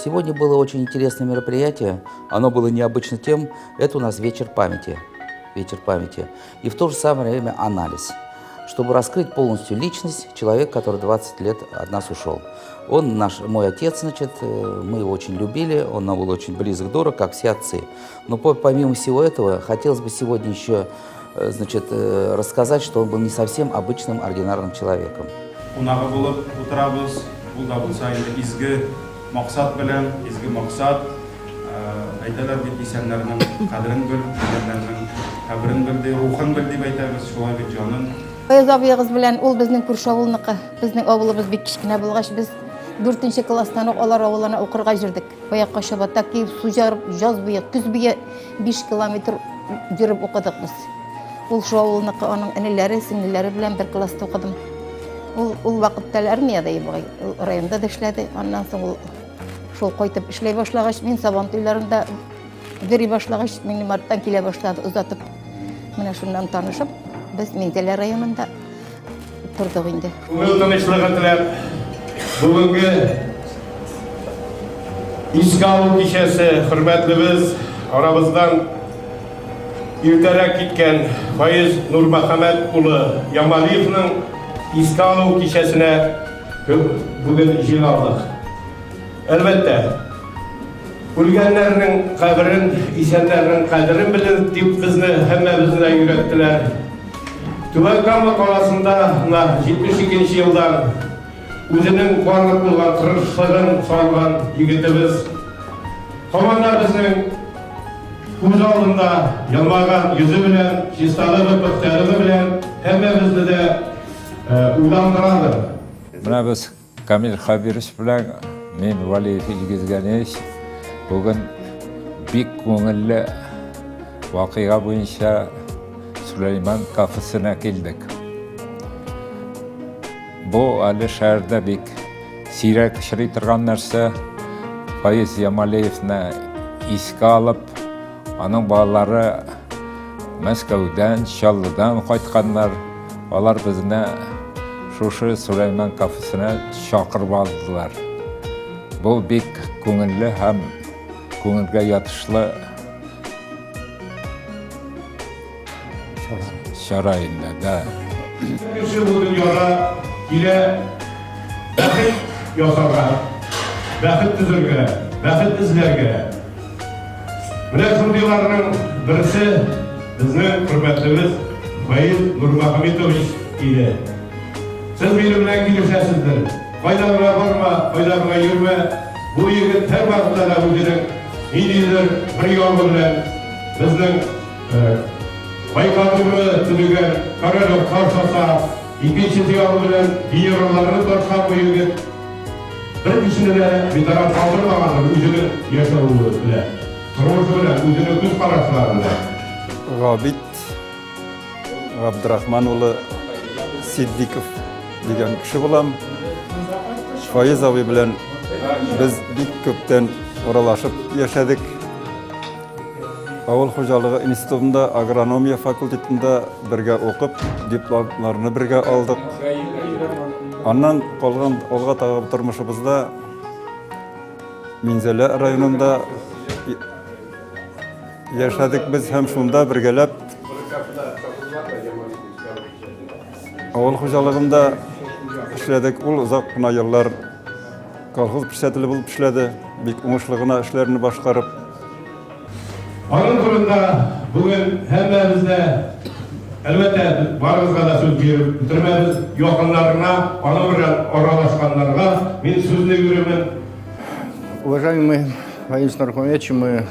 Сегодня было очень интересное мероприятие. Оно было необычно тем, это у нас вечер памяти. Вечер памяти. И в то же самое время анализ. Чтобы раскрыть полностью личность человека, который 20 лет от нас ушел. Он мой отец, значит, мы его очень любили, он нам был очень близок, дорог, как все отцы. Но помимо всего этого, хотелось бы сегодня еще, значит, рассказать, что он был не совсем обычным ординарным человеком. Айталар бит исәннәрнең кадерен бел, исәннәрнең каберен белде, рухын бел дип әйтәбез, шулай бит җанын. Фаяз абыягыз белән ул безнең күрше авылныкы. Безнең авылыбыз бик кичкенә булгач, biz 4нче класстан ук алар авылына укырга җөрдек. Баякка Шабатта киеп су жарып, яз буе, көз буе 5 километр йөреп укыдык без. Ул шул авылныкы, аның энеләре, сеңлеләре белән бер класста укыдым. Ул вакытта армиядә иде, районда да эшләде. Аннан соң ул шул кайтып эшләй башлагач, мин Сабан туйларында йөри башлагач, мине марттан килә башлады узатып. Менә шуннан танышып, без Минзәлә районында тордык инде. Күңел тынычлыгы теләп, бүгенге Искалу кичәсе хөрмәтлебез арабыздан иртәрәк киткән Фаяз Нурмөхәммәд улы Ямалиевның Искалу кичәсенә бүген җыйналдык. Әлбәттә, үлгәннәрнең каберен, исәннәрнең кадерен белен дип безне һәммәбезне өйрәттеләр. Түбән Кама каласында 72нче елдан үзенең барлык булган тырышлыгын салган егетебез. Команда безнең күз алдында ялмаган йөзе белән, чисталыгы, пөхтәлеге белән һәммәбезне дә уйландырадыр. Менә без Камил Хабирович белән мен Валиев Илгизганевич бүген бик күңелле вакыйга буенча Сулейман кафесына килдек. Бу әле шәһәрдә бик сирәк очрый торган нәрсә. Фаяз Ямалиевны искә алып, аның балалары Мәскәүдән, Чаллыдан кайтканнар. Алар безне шушы Сулейман кафесына чакырып алдылар. Бу бик күңелле һәм күңелгә ятышлы чара инде дә. Кеше бу дөньяга килә бәхет ясарга, бәхет төзергә, бәхет эзләргә. Менә шундыйларның берсе безнең хөрмәтлебез Фаяз Нурмөхәммәтович иде. Сез минем белән килешәсездер. Кайда барма, кайда йөрмә. Бу егет һәр вакытта да үзенең ниндидер бер ягы белән безнең Байкадырны түлегән Карелов каршаса, икенче ягы белән генералларны ташкан бу егет бер кешене дә битараф калдырмаган үзенең яшәве белән, тормышы белән, үзенең күз карашлары белән. Габит Габдрахман улы Сиддиков дигән кеше булам. Фаяз абый белән без бик күптән аралашып яшәдек. Авыл хуҗалыгы институтында, агрономия факультетында бергә укып, дипломнарны бергә алдык. Аннан калган алга тагып тормышыбызда Минзәлә районында яшәдек без һәм шунда бергәләп авыл хуҗалыгында эшләдек. Ул озак кына еллар колхоз председателе булып эшләде, бик уңышлы гына эшләрне башкарып. Аның турында бүген һәммәбездә әлбәттә барыгызга да сүз биреп бетермәбез. Якыннарына, аның белән аралашканнарга мин сүзне бирәмен. Уважаемый Фаяз Нурмөхәммәтович, мы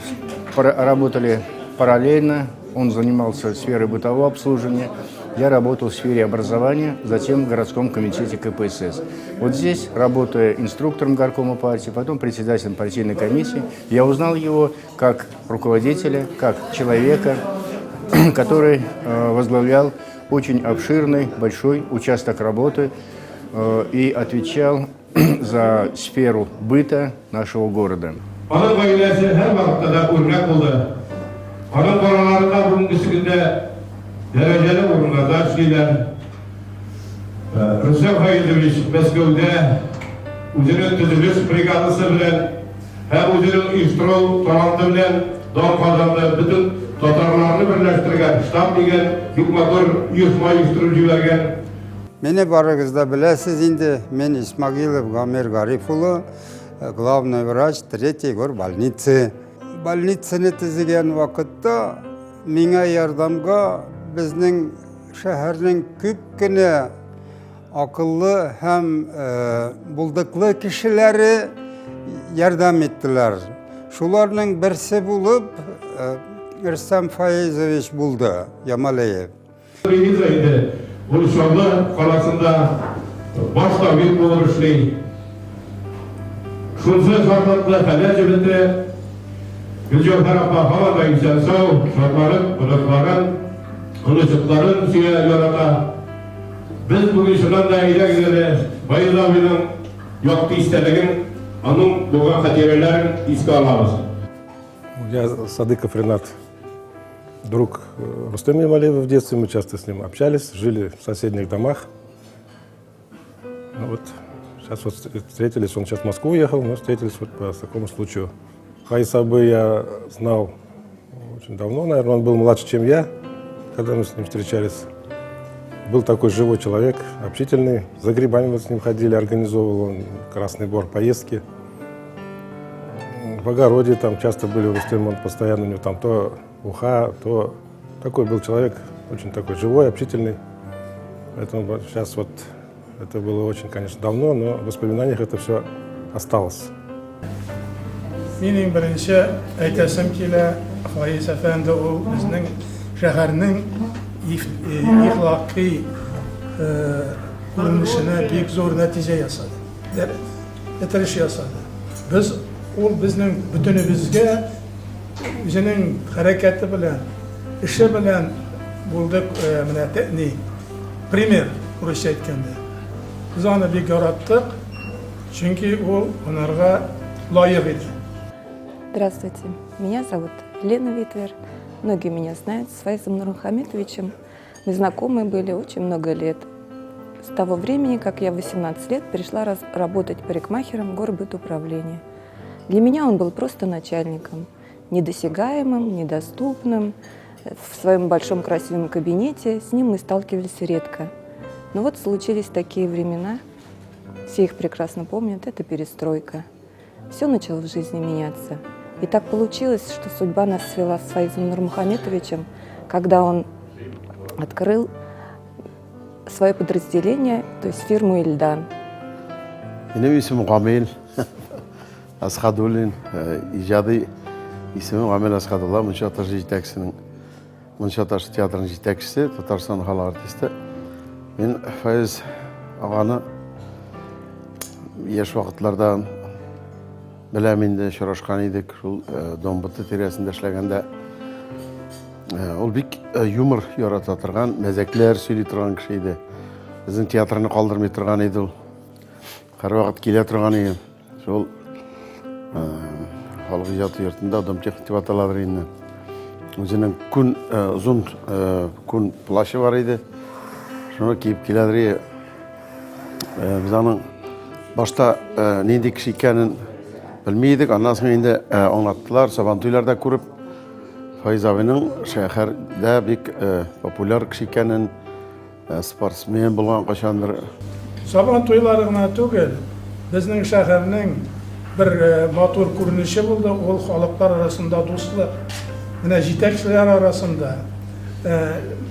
работали параллельно. Он занимался сферой бытового обслуживания. Я работал в сфере образования, затем в городском комитете КПСС. Вот здесь, работая инструктором горкома партии, потом председателем партийной комиссии, я узнал его как руководителя, как человека, который возглавлял очень обширный, большой участок работы и отвечал за сферу быта нашего города. Дәрәҗәле урыннарда эшлиләр. Рөстәм Фәйзович Мәскәүдә үзенең төзелеш бригадасы белән һәм үзенең оештыру таланты белән дан казанды. Bütün татарларны берләштергән, штаб дигән бик матур оешма оештырып җибәргән. Мені барығызда білесіз енді, мен Исмагилов Гамер Гарифұлы, главный врач 3-й гор больницы. Больницаны түзеген вақытта миңа ярдамға біздің шәһәрнең күп кенә акыллы һәм булдыклы кешеләре ярдам еттілер. Шуларның берсе булып Рөстәм Фаизович булды, Ямалиев. Ул Шарлы қаласында баш табиб булып эшли. Шунысы шартлатлы хәләт җибетте. Гөлҗәүһәр апа һаман да исән сау, шатланып, оныкларын, онычыкларын сөйә ярата. Без бүген шуннан да әйдәгез Фаиз абыйның якты истәлеген, аның булган хатирәләрен искә алабыз. Я Садыков Ренат, друг Рустема Ямалиева в детстве, мы часто с ним общались, жили в соседних домах. Ну вот, сейчас вот встретились, он сейчас в Москву уехал, но встретились вот по такому случаю. Фаиз Абы я знал очень давно, наверное, он был младше, чем я, когда мы с ним встречались. Был такой живой человек, общительный, за грибами мы с ним ходили, организовывал он Красный Бор поездки. В огороде там часто были у Рустема, он постоянно у него там то уха, то такой был человек, очень такой живой, общительный. Поэтому сейчас вот это было очень, конечно, давно, но в воспоминаниях это все осталось. Менің бірінші айтасым келі Фаиз әфәнді ол біздің шәһәрнің ихлақи көрінішіне бек зор нәтиже ясады. Етіріш ясады. Біз ол біздің бүтінімізге өзінің харакеті білән, іші білән болдық пример ұрыш еткенде. Біз аны бек яраттық, чүнки ол онарға лайық еді. Здравствуйте, меня зовут Лена Витвер. Многие меня знают, с Фаизом Нурмухаметовичем. Мы знакомы были очень много лет. С того времени, как я в 18 лет пришла работать парикмахером в горбытуправление. Для меня он был просто начальником, недосягаемым, недоступным. В своем большом красивом кабинете с ним мы сталкивались редко. Но вот случились такие времена, все их прекрасно помнят, это перестройка. Все начало в жизни меняться. И так получилось, что судьба нас свела с Фаизом Нурмухаметовичем, когда он открыл свое подразделение, то есть фирму «Ильдан». Benim ismim Gamil Ashadullin, icadi ismim Gamil Ashadullah, Münşataşı Tiyatro'nun yetakçisi, Tatarstan hal artisti. Ben Faiz ağanı yaş vakitlerden bileminde şuraşkan idik, Donbutı tiresinde işlegende. Ol bik yumor yaratatırgan, mezekler söyleytirgan kişiydi. Bizim tiyatrını kaldırmaytırgan idi. Her vakit keletirgan idi. Şol halk icatı yurtunda adam teknik vataladır indi. Özünün uzun kun plaşı var idi. Şunu kiyip keledir. Biz onun başta neydi kişi ikanin bilmeydik. Ondan sonra indi anlattılar. Sabantuylarda kurup Faiz abinin şehirde bir popüler kişi ikanin sportsmen bulgan kaşandır. Sabantuylarına tügel, bizning şehirning bir motor ko'rinishi bo'ldi, ol xalqlar arasında do'stlar, mana yetakchilar arasında,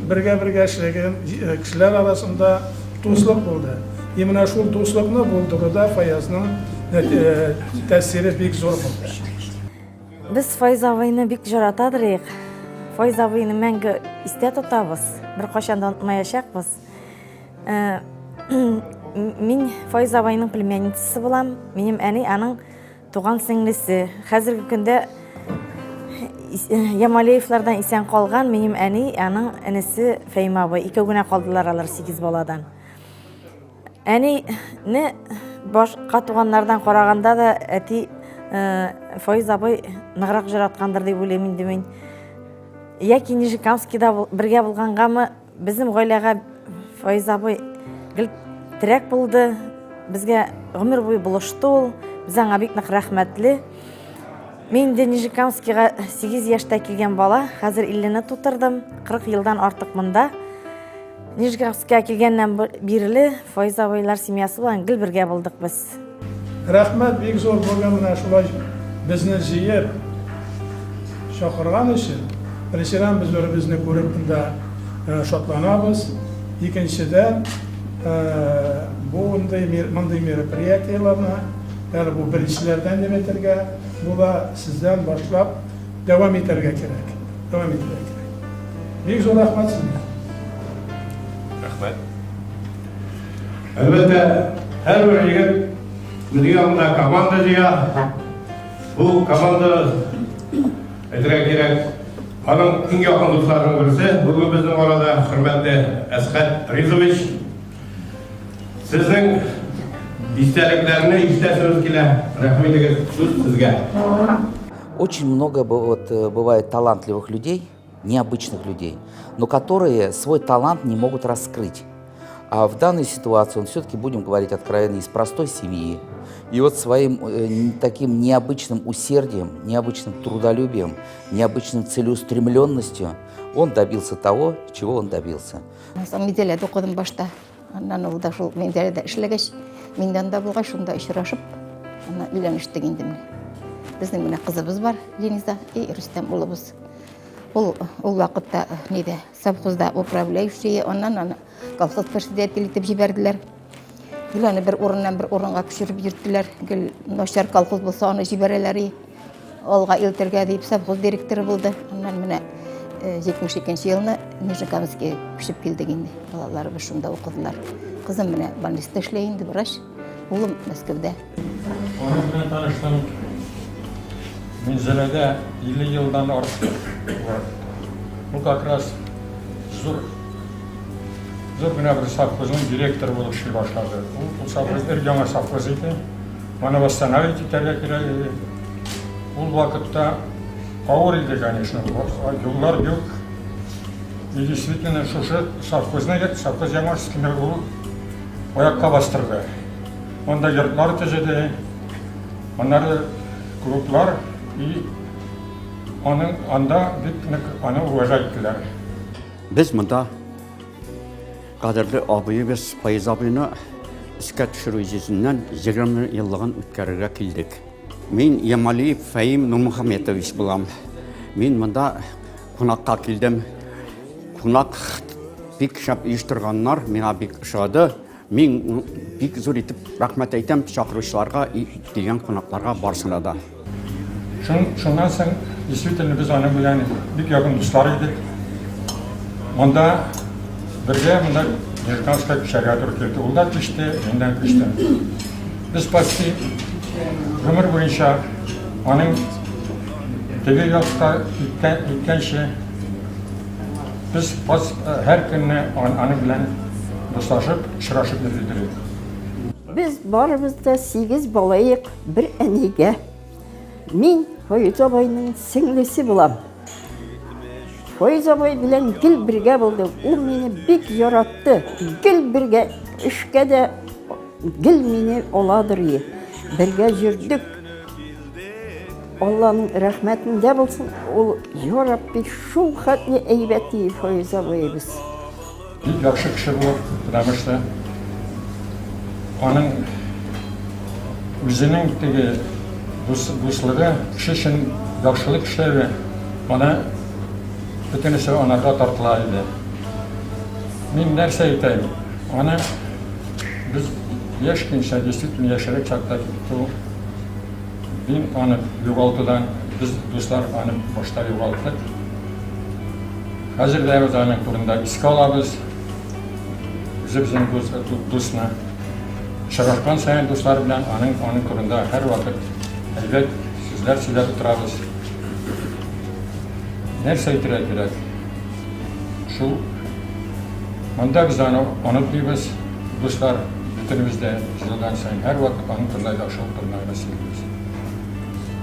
birga ishlagan kishilar arasında do'stlik bo'ldi. Mana shu do'stlikni bo'ldirida Faizning ta'siri bek zo'r bo'ldi. Biz Faiz abini bek jaratadırıq. Faiz abini мәңгі истә тотабыз, bir qachon unutmayacakбыз. Мен Фаиз абайның племянницасы булам. Минем әни аның туган сеңлесе. Хәзерге көндә Ямалиевлардан исән калган минем әни, аның энесе Фәйма абай. Икәү генә калдылар алар 8 баладан. Әнине башка туганнардан караганда да әти Фаиз абай ныграк жараткандыр дип уйлыйм инде мин. Яки Нижикамскида бергә булгангамы, безнең гаиләгә Фаиз абай терәк булды, безгә гомер буе булышты ул, без аңа бик нык рәхмәтле. Мен де Нижекамскиға 8 яшта келген бала, қазір 50-ні тутырдым, 40 елдан артық мұнда. Нижекамскиға келгеннен берілі Фойз абайлар семьясы болан гіл бірге болдық біз. Рахмет, бек зор болғанына шулай бізді жиып, шақырған үшін. Біріншіден біз өзімізді көріп бұнда шотланабыз. Екіншіден, мұндай мероприятияларына, әлі бұл біріншілерден деметерге, бұла сізден башлап давам етерге керек. Бек зор рахмет сізге. Рахмет. Әлбәттә, әрбір егет бізге алдында команда жия. Бұл команда әйтергә кирәк. Аның иң якын дусларының берсе, бүген безнең арада хөрмәтле Әсхәт Ризович. Сезнең истәлекләрне ишетәсегез килә. Рәхмәтегез сезгә. Очень много бывает талантливых людей, необычных людей, но которые свой талант не могут раскрыть. А в данной ситуации он все-таки, будем говорить откровенно, из простой семьи. И вот своим таким необычным усердием, необычным трудолюбием, необычной целеустремленностью он добился того, чего он добился. Медалияда оқыдым башта. Аннан ол да шул медалияда эшләгәч, миндән дә булгач, шунда очрашып, ана өйләнештек инде менә. Безнең менә кызыбыз бар, Лениза и Рөстәм улыбыз. Ул вакытта неде, совхозда управляющий, аннан колхоз председатель итеп җибәрделәр. Гөләне бер урыннан бер урынга күчереп йөрттеләр. Гел начар колхоз булса, аны җибәрәләр. Алга илтергә дип совхоз директоры булды. Аннан менә 72 елны Нижекамскига күчеп килдек инде. Балаларыбыз шунда укыдылар. Кызым менә больниста эшләй инде, врач. Улым Мәскәүдә. Аның белән таныштым. Минзәләдә 50 елдан артык. Бу как раз зур генә бер совхозның директоры булып эшли башлады. Ул совхоз яңа совхоз иде. Маны восстановить итәргә кирәк иде. Ул вакытта ауыр иде, конечно, юллар юк. И действительно, шушы совхоз яңашысына ул аякка бастырды. Онда йортлар төзеде, аннары клублар и анда бик нык аны уважайттылар. Biz монда кадерле абыйыбыз Файыз абыйны искә төшерү җизеннән 20 еллыгын үткәрергә килдек. Мин Ямалиев Фәим Нурмөхәммәтович булам. Мин монда кунакка килдем. Кунак бик шәп оештырганнар, миңа бик ошады. Мин бик зур итеп рәхмәт әйтәм чакыручыларга и килгән кунакларга барсына да. Шуннан соң действительно без аны белән бик якын дуслар идек. Монда бергә монда Нижекамскига күчәргә туры килде. Ул да күчте, мин дә күчтем. Без почти гомер буенча аның теге якка иткәнче biz her künne anı bilen dostlaşıp, şıraşıp yürüdürük. Biz barımızda 8 balayık bir enige. Min Fayız abayının singlisi bulam. Fayız abay bilen gil birge buldu. O beni bik yarattı. Gil birge, işke de gil meni oladır iyi. Birge yürüdük. Allah'ın rahmetinde bulsun. O ya Rabbi şu hatli eybeti Fayız abayımız. Bir yaxşı kişi bu, demişti. Onun özünün dostları kişi için yaxşılık işleri bana bütün işe onarda tartılaydı. Ben nerse eteyim. Onu biz yaş gençler, действительно yaşarak çakta tuttu. Ben onu yuvaltıdan, biz dostlar onu başta yuvalttık. Hazır da biz onun turunda iske alabız. Bizim dostuna. Şarafkan sayın dostlar bilen onun turunda her vakit elbet sizler sizler oturabız. Nerse itirak gerek. Şu manda biz onu unutmayız. Dostlar bütünümüzde yıldan sayın her vakit onun turunda yaxşı oturuna vesiliyiz.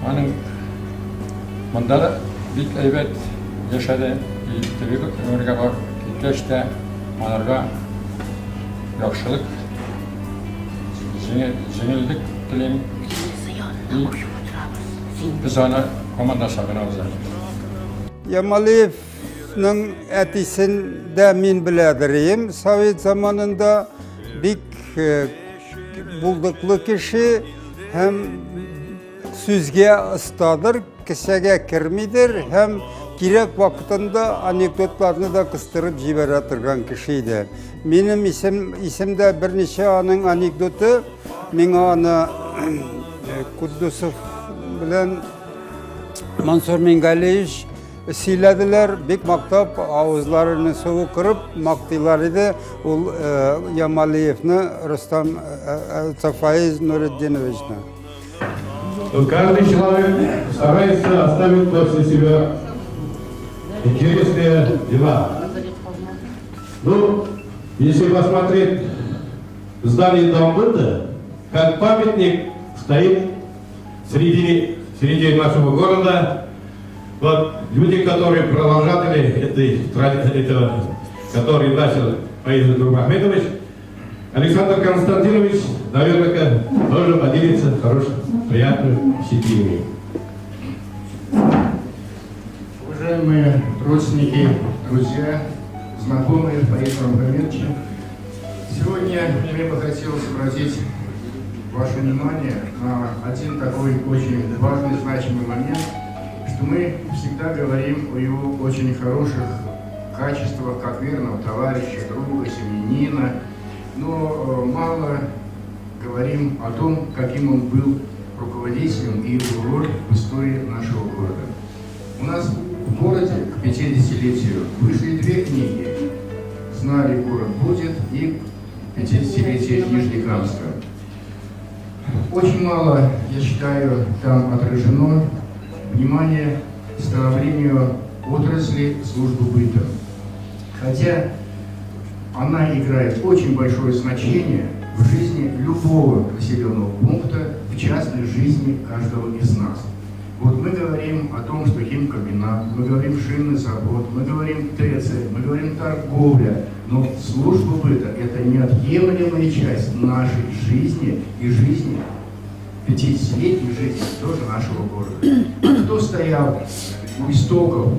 Onun manda büyük elbet yaşadı. Tabii ömürge var. Gitgeçte onlarga yaxşılık, jеңілдік тілеймін. Biz ona komandasagına uzak. Ямалиевнің әтисін де мен біләдірейім. Совет заманында бик булдыклы кеше һәм сүзге ыстадыр, кісәгә кермидер һәм кирәк вакытында анекдотларны да кыстырып җибәрә торган кеше иде. Минем исемдә берничә аның анекдоты, миңа аны Куддусов белән Мансур Мингалевич сөйләделәр, бик мактап, авызларını суы кырып мактыйлар иде. Ул Ямалиевны Рустам Фаиз Нуретдиновичны. Каждый человек старается оставить после себя интересные дела. Ну, если посмотреть здание Домбыта, как памятник стоит в середине нашего города. Вот люди, которые продолжатели этого, который начал Фаиз Нурмахметович, Александр Константинович, наверное, тоже поделится хорошим, приятным впечатлением. Уважаемые родственники, друзья, знакомые Фаиза Нурмахметовича, сегодня мне бы хотелось обратить ваше внимание на один такой очень важный, значимый момент, что мы всегда говорим о его очень хороших качествах, как верного товарища, друга, семьянина, но мало говорим о том, каким он был руководителем и его роль в истории нашего города. У нас в городе к 50-летию вышли две книги «Знали, город будет» и «50-летие Нижнекамска». Очень мало, я считаю, там отражено внимание становлению отрасли службы быта. Хотя она играет очень большое значение в жизни любого населенного пункта, в частной жизни каждого из нас. Вот мы говорим о том, что химкомбинат, мы говорим шинный завод, мы говорим ТЭЦ, мы говорим торговля, но служба быта – это неотъемлемая часть нашей жизни и жизни 50-летней жизни тоже нашего города. А кто стоял у истоков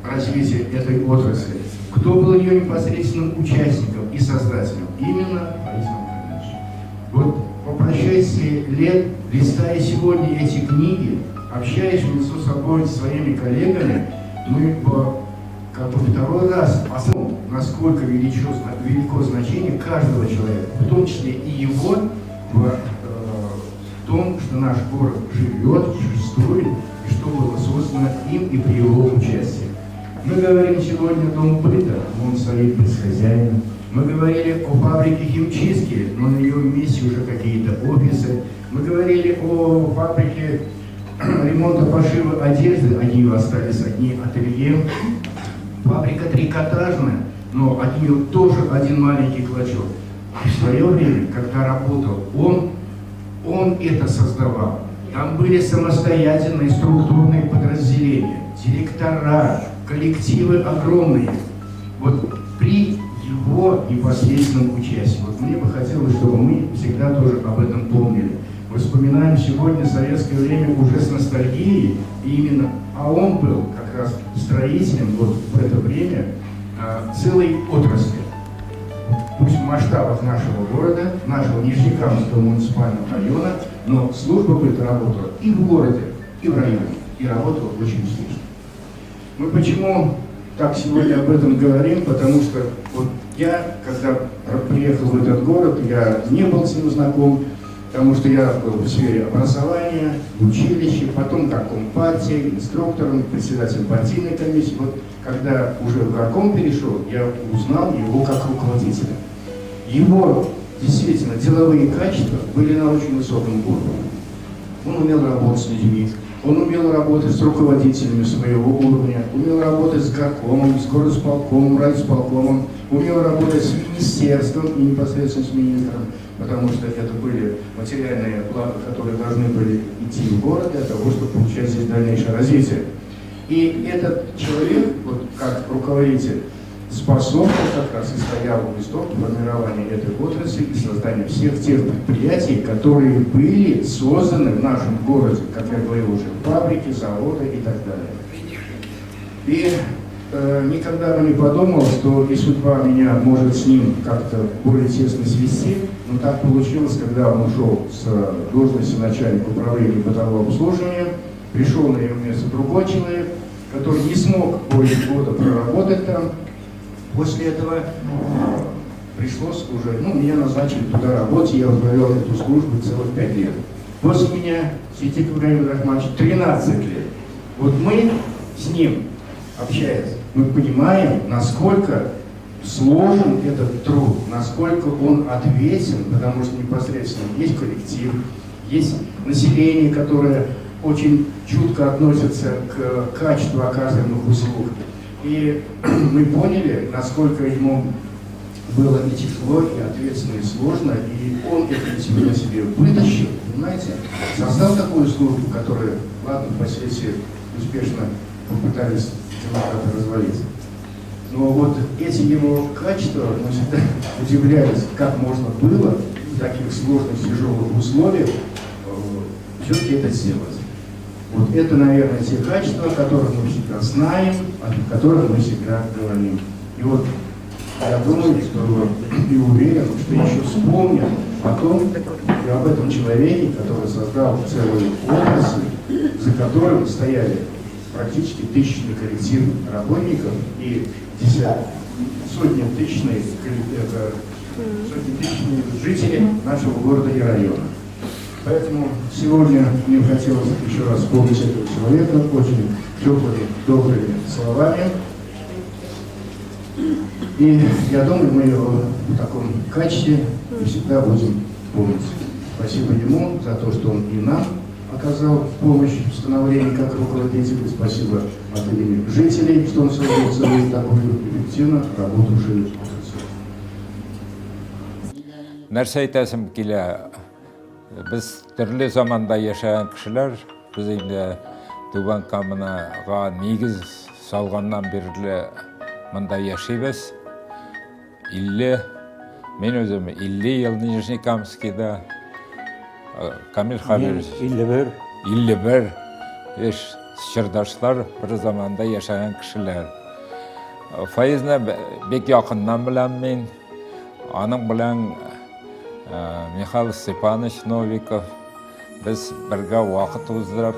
развития этой отрасли? Кто был ее непосредственным участником и создателем? Именно Фаиз Нурмахметович. Вот по прошествии лет, листая сегодня эти книги, общаясь между собой с своими коллегами, мы как бы второй раз посмотрим, насколько велико значение каждого человека, в том числе и его, в том, что наш город живет, существует, и что было создано им и при его участии. Мы говорим сегодня о Дом быта, он стоит без хозяина. Мы говорили о фабрике химчистки, но на ее месте уже какие-то офисы. Мы говорили о фабрике ремонта пошива одежды, от нее остались одни ателье. Фабрика трикотажная, но от нее тоже один маленький клочок. В свое время, когда работал он это создавал. Там были самостоятельные структурные подразделения, директора, коллективы огромные. Вот при его непосредственном участии. Вот мне бы хотелось, чтобы мы всегда тоже об этом помнили. Мы вспоминаем сегодня советское время уже с ностальгией, а он был как раз строителем вот в это время целой отрасли. Пусть в масштабах нашего города, нашего Нижнекамского муниципального района, но служба быта работала и в городе, и в районе, и работала очень успешно. Мы почему так сегодня об этом говорим? Потому что вот я, когда приехал в этот город, я не был с ним знаком, потому что я был в сфере образования, в училище, потом горком партии, инструктором, председателем партийной комиссии. Вот когда уже в горком перешел, я узнал его как руководителя. Его действительно деловые качества были на очень высоком уровне. Он умел работать с людьми, он умел работать с руководителями своего уровня, умел работать с горкомом, с горосполкомом, райисполкомом, умел работать с министерством и непосредственно с министром, потому что это были материальные блага, которые должны были идти в город для того, чтобы получать здесь дальнейшее развитие. И этот человек, вот как руководитель, способствовал как раз и стоял у истоков формирования этой отрасли и создания всех тех предприятий, которые были созданы в нашем городе, как я говорил уже, фабрики, заводы и так далее. И никогда бы не подумал, что и судьба меня может с ним как-то более тесно свести, но так получилось, когда он ушел с должности начальника управления бытового обслуживания, пришел на его место другой человек, который не смог более года проработать там. После этого пришлось уже, меня назначили туда работать, я возглавлял эту службу целых 5 лет. После меня Ситик Ибрагим Рахманович 13 лет. Вот мы с ним, общаясь, мы понимаем, насколько сложен этот труд, насколько он ответственен, потому что непосредственно есть коллектив, есть население, которое очень чутко относится к качеству оказываемых услуг. И мы поняли, насколько ему было и тяжело, и ответственно, и сложно, и он это на себе вытащил, понимаете, создал такую службу, которая, ладно, впоследствии успешно попытались демократы развалить. Но вот эти его качества, мы всегда удивлялись, как можно было в таких сложных, тяжелых условиях все-таки это сделать. Вот это, наверное, те качества, о которых мы всегда знаем, о которых мы всегда говорим. И вот я думаю, что и уверен, что еще вспомнят о том, и об этом человеке, который создал целую отрасль, за которым стояли практически тысячный коллектив работников и сотни тысячные жители нашего города и района. Поэтому сегодня мне хотелось еще раз вспомнить этого человека очень теплыми, добрыми словами. И я думаю, мы его в таком качестве всегда будем помнить. Спасибо ему за то, что он и нам оказал помощь в становлении как руководителя. Спасибо от имени жителей, что он создал целую такую эффективно работавшую отрасль. Нәрсе айтасым келе, біз түрлі заманда яшаған кішілер, біз енді Туған коммунаға негіз салғаннан берлі мында яшайбыз. Мен өзім 50 ел Нижнекамскийда, Камил Хамирович 51 сырдашлар бір заманда яшаған кішілер. Файызны бек яқыннан білем мен, аның білен Михаил Степанович Новиков, біз бірге уақыт өздіріп,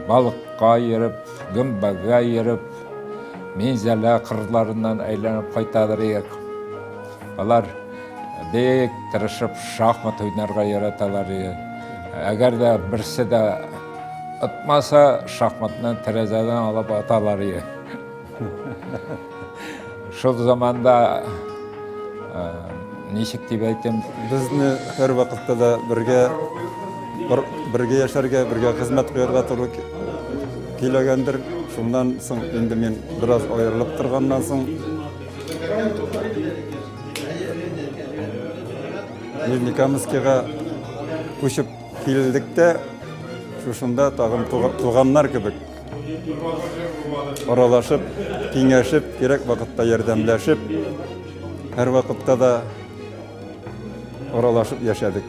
балыққа еріп, гүмбәге еріп, мен зәлі қырларынан айланып қайтадыр ек. Олар бек тырышып шахмат ойнарға яраталар ек. Әгер де бірсі де ұтмаса, шахматынан тәрәзәден алып аталар ек. Шол заманда нешік деп айтам? Бізді әр вақытта да бірге яшарға, бірге қызмет қойырға тұру келегендір. Шундан соң енді мен біраз айырылып тұрғаннан соң Нижнекамскийға көшіп келдік те, шушында тағым туғаннар кебек аралашып, кеңешіп, керек вақытта ярдәмләшеп, әр вақытта да аралашып яшадық.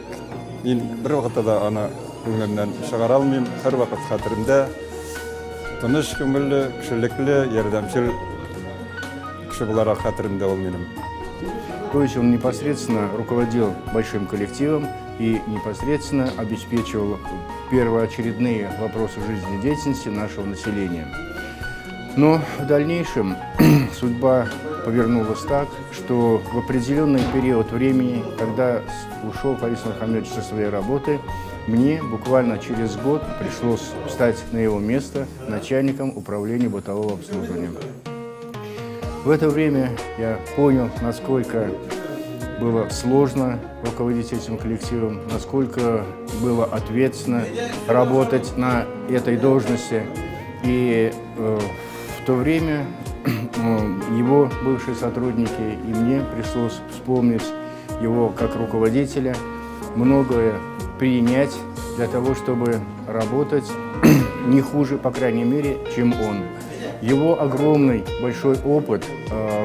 Мен бір вақытта да аны көңілімнен шығара алмайым, әр вақыт хатырымда тыныш көңілі, кішіліклі, ярдәмшіл кіші боларақ хатырымда ол менің. То есть он непосредственно руководил большим коллективом и непосредственно обеспечивал первоочередные вопросы жизнедеятельности нашего населения. Но в дальнейшем судьба повернулась так, что в определенный период времени, когда ушел Фаис Мухаммедович со своей работы, мне буквально через год пришлось встать на его место начальником управления бытового обслуживания. В это время я понял, насколько было сложно руководить этим коллективом, насколько было ответственно работать на этой должности. И в то время его бывшие сотрудники и мне пришлось вспомнить его как руководителя, многое принять для того, чтобы работать не хуже, по крайней мере, чем он. Его огромный большой опыт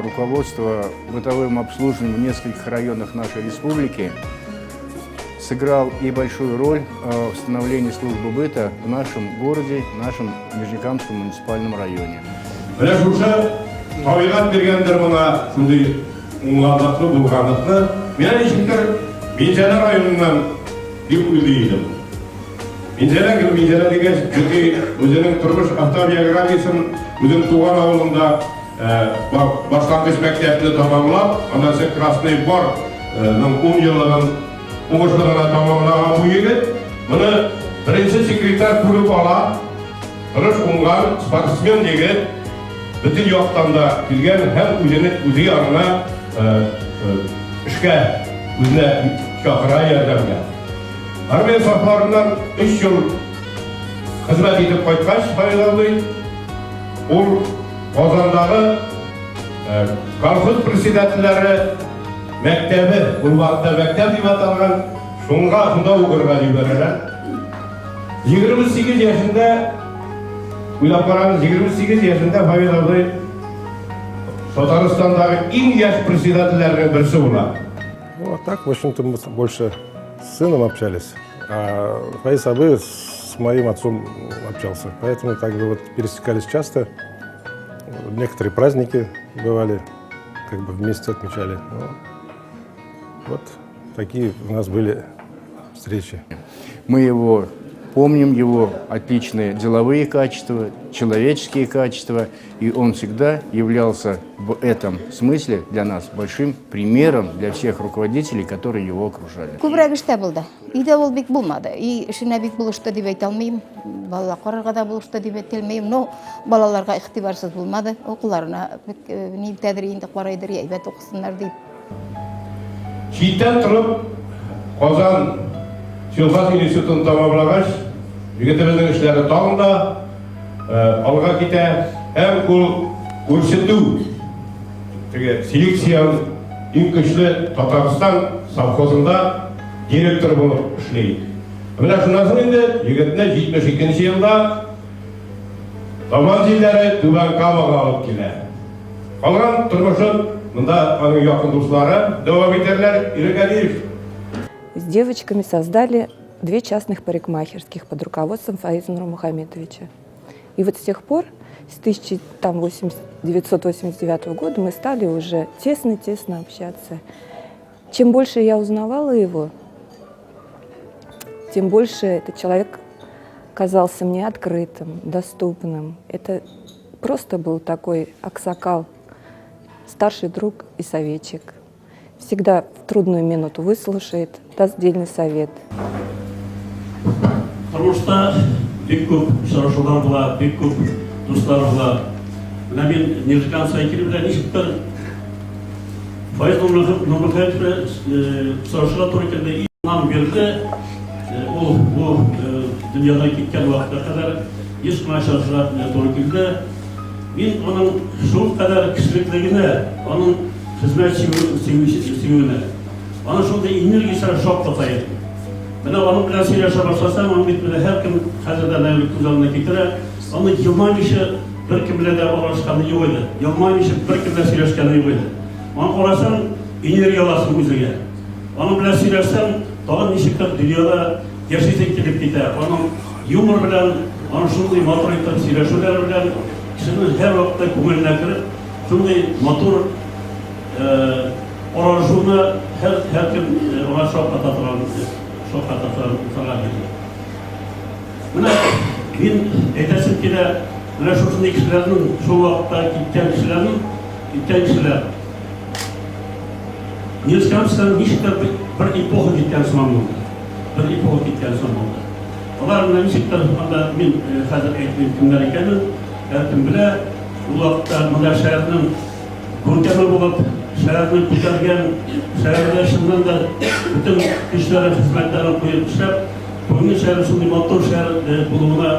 руководства бытовым обслуживанием в нескольких районах нашей республики сыграл и большую роль в становлении службы быта в нашем городе, в нашем Нижнекамском муниципальном районе. Табиғат бергендер мына шундай уңайлыклы булганлыкны мен ничектер Минжала районунан бик уйлыйдым. Минжала дигән җитди үзенең тормыш автобиографиясын үзенең туган авылында башлангыч мәктәпне тәмамлап, аннан соң Красный Бор 10 еллыгын уңышлыгына тәмамлаган бу егет моны беренче секретарь күреп ала. Тырыш уңган спортсмен егет bütün яктан да килгән һәм үзе янына эшкә үзенә чакыра ярдәмгә. Армия сафларыннан 3 ел хезмәт итеп кайткач, файдалый ул Казандагы колхоз председательләре мәктәбе, ул вакытта мәктәп дип аталган, шунда укырга җибәрәләр. 28 яшендә уйлап карагыз, 28 яшендә файдалый Татарстандагы иң яшь председательләрнең берсе була. Ну, а так, в общем-то, мы больше с сыном общались, а Фаиз Абы с моим отцом общался. Поэтому так бы вот пересекались часто. Некоторые праздники бывали, как бы вместе отмечали. Ну, вот такие у нас были встречи. Мы его помним, его отличные деловые качества, человеческие качества, и он всегда являлся в этом смысле для нас большим примером для всех руководителей, которые его окружали. Күбрәк эштә булды. Өйдә ул бик булмады. И эшенә бик булышты дип әйтә алмыйм. Балалар карарга да булышты дип әйтә алмыйм. Но балаларга игътибарсыз булмады. Окуларына ни тәдриинде карайдыр, әйбәт укысыннар дип. Читтән торып, Казан Силфат институтын тамамлагач, егетебезнең эшләре тагын да алга китә, һәм ул күрсәтү селекцияның иң көчле Татарстан совхозында директор булып эшли. Менә шуннан соң инде егетне 72 елда Таман җилләре Түбән Камага алып килә. Калган тормышын монда аның якын дуслары дәвам итәрләр. Иргалиев С девочками создали 2 частных парикмахерских под руководством Фаиза Нурмухаметовича. И вот с тех пор, с 1989 года, мы стали уже тесно-тесно общаться. Чем больше я узнавала его, тем больше этот человек казался мне открытым, доступным. Это просто был такой аксакал, старший друг и советчик. Всегда в трудную минуту выслушает, даст дельный совет. Тормышта бик күп сорашулар була, бик күп дуслар була. Менә мин Нижекан Сайкили белән ничектер Фаиз Нурмухаметович сорашуга туры килде. Нам бирде, ул бу дөньядан киткән вакытка кадәр ешкына сорашуга туры килде. Мин аның шул кадәр кешелеклегенә, аның хезмәт сөюенә, аның шундай энергиясына шок катайды. Менә аның белән сөйләшә башласам, аның бит менә һәркем хәзердән әвел күз алдына китерә. Аның елмаймыйча беркем белән дә аралашканы юк иде. Елмаймыйча беркем белән сөйләшкәне юк иде. Аның карасаң, энергия аласың үзеңә. Аның белән сөйләшсәң, тагын ничектер дөньяда яшисең килеп китә. Аның юмор белән, аның шундый матур итеп сөйләшүләре белән кешенең һәр вакытта күңеленә кереп, шундый матур аралашуны һәркем аңа шок кататырган. Менә мин әйтәсем килә, менә шундый кешеләрнең шул вакытта киткән кешеләр Нижекамскан ничектер бер эпоха киткән сыман булды. Алар менә ничектер мин хәзер әйтмим кемнәр икәнен, һәркем белә. Ул вакытта менә шәһәрнең күркәме булып, шәһәрне күтәргән, шәһәрдә шуннан да бүтән кешеләр хезмәтләрен куеп эшләп, бүгенге шәһәр шундый матур шәһәр булуына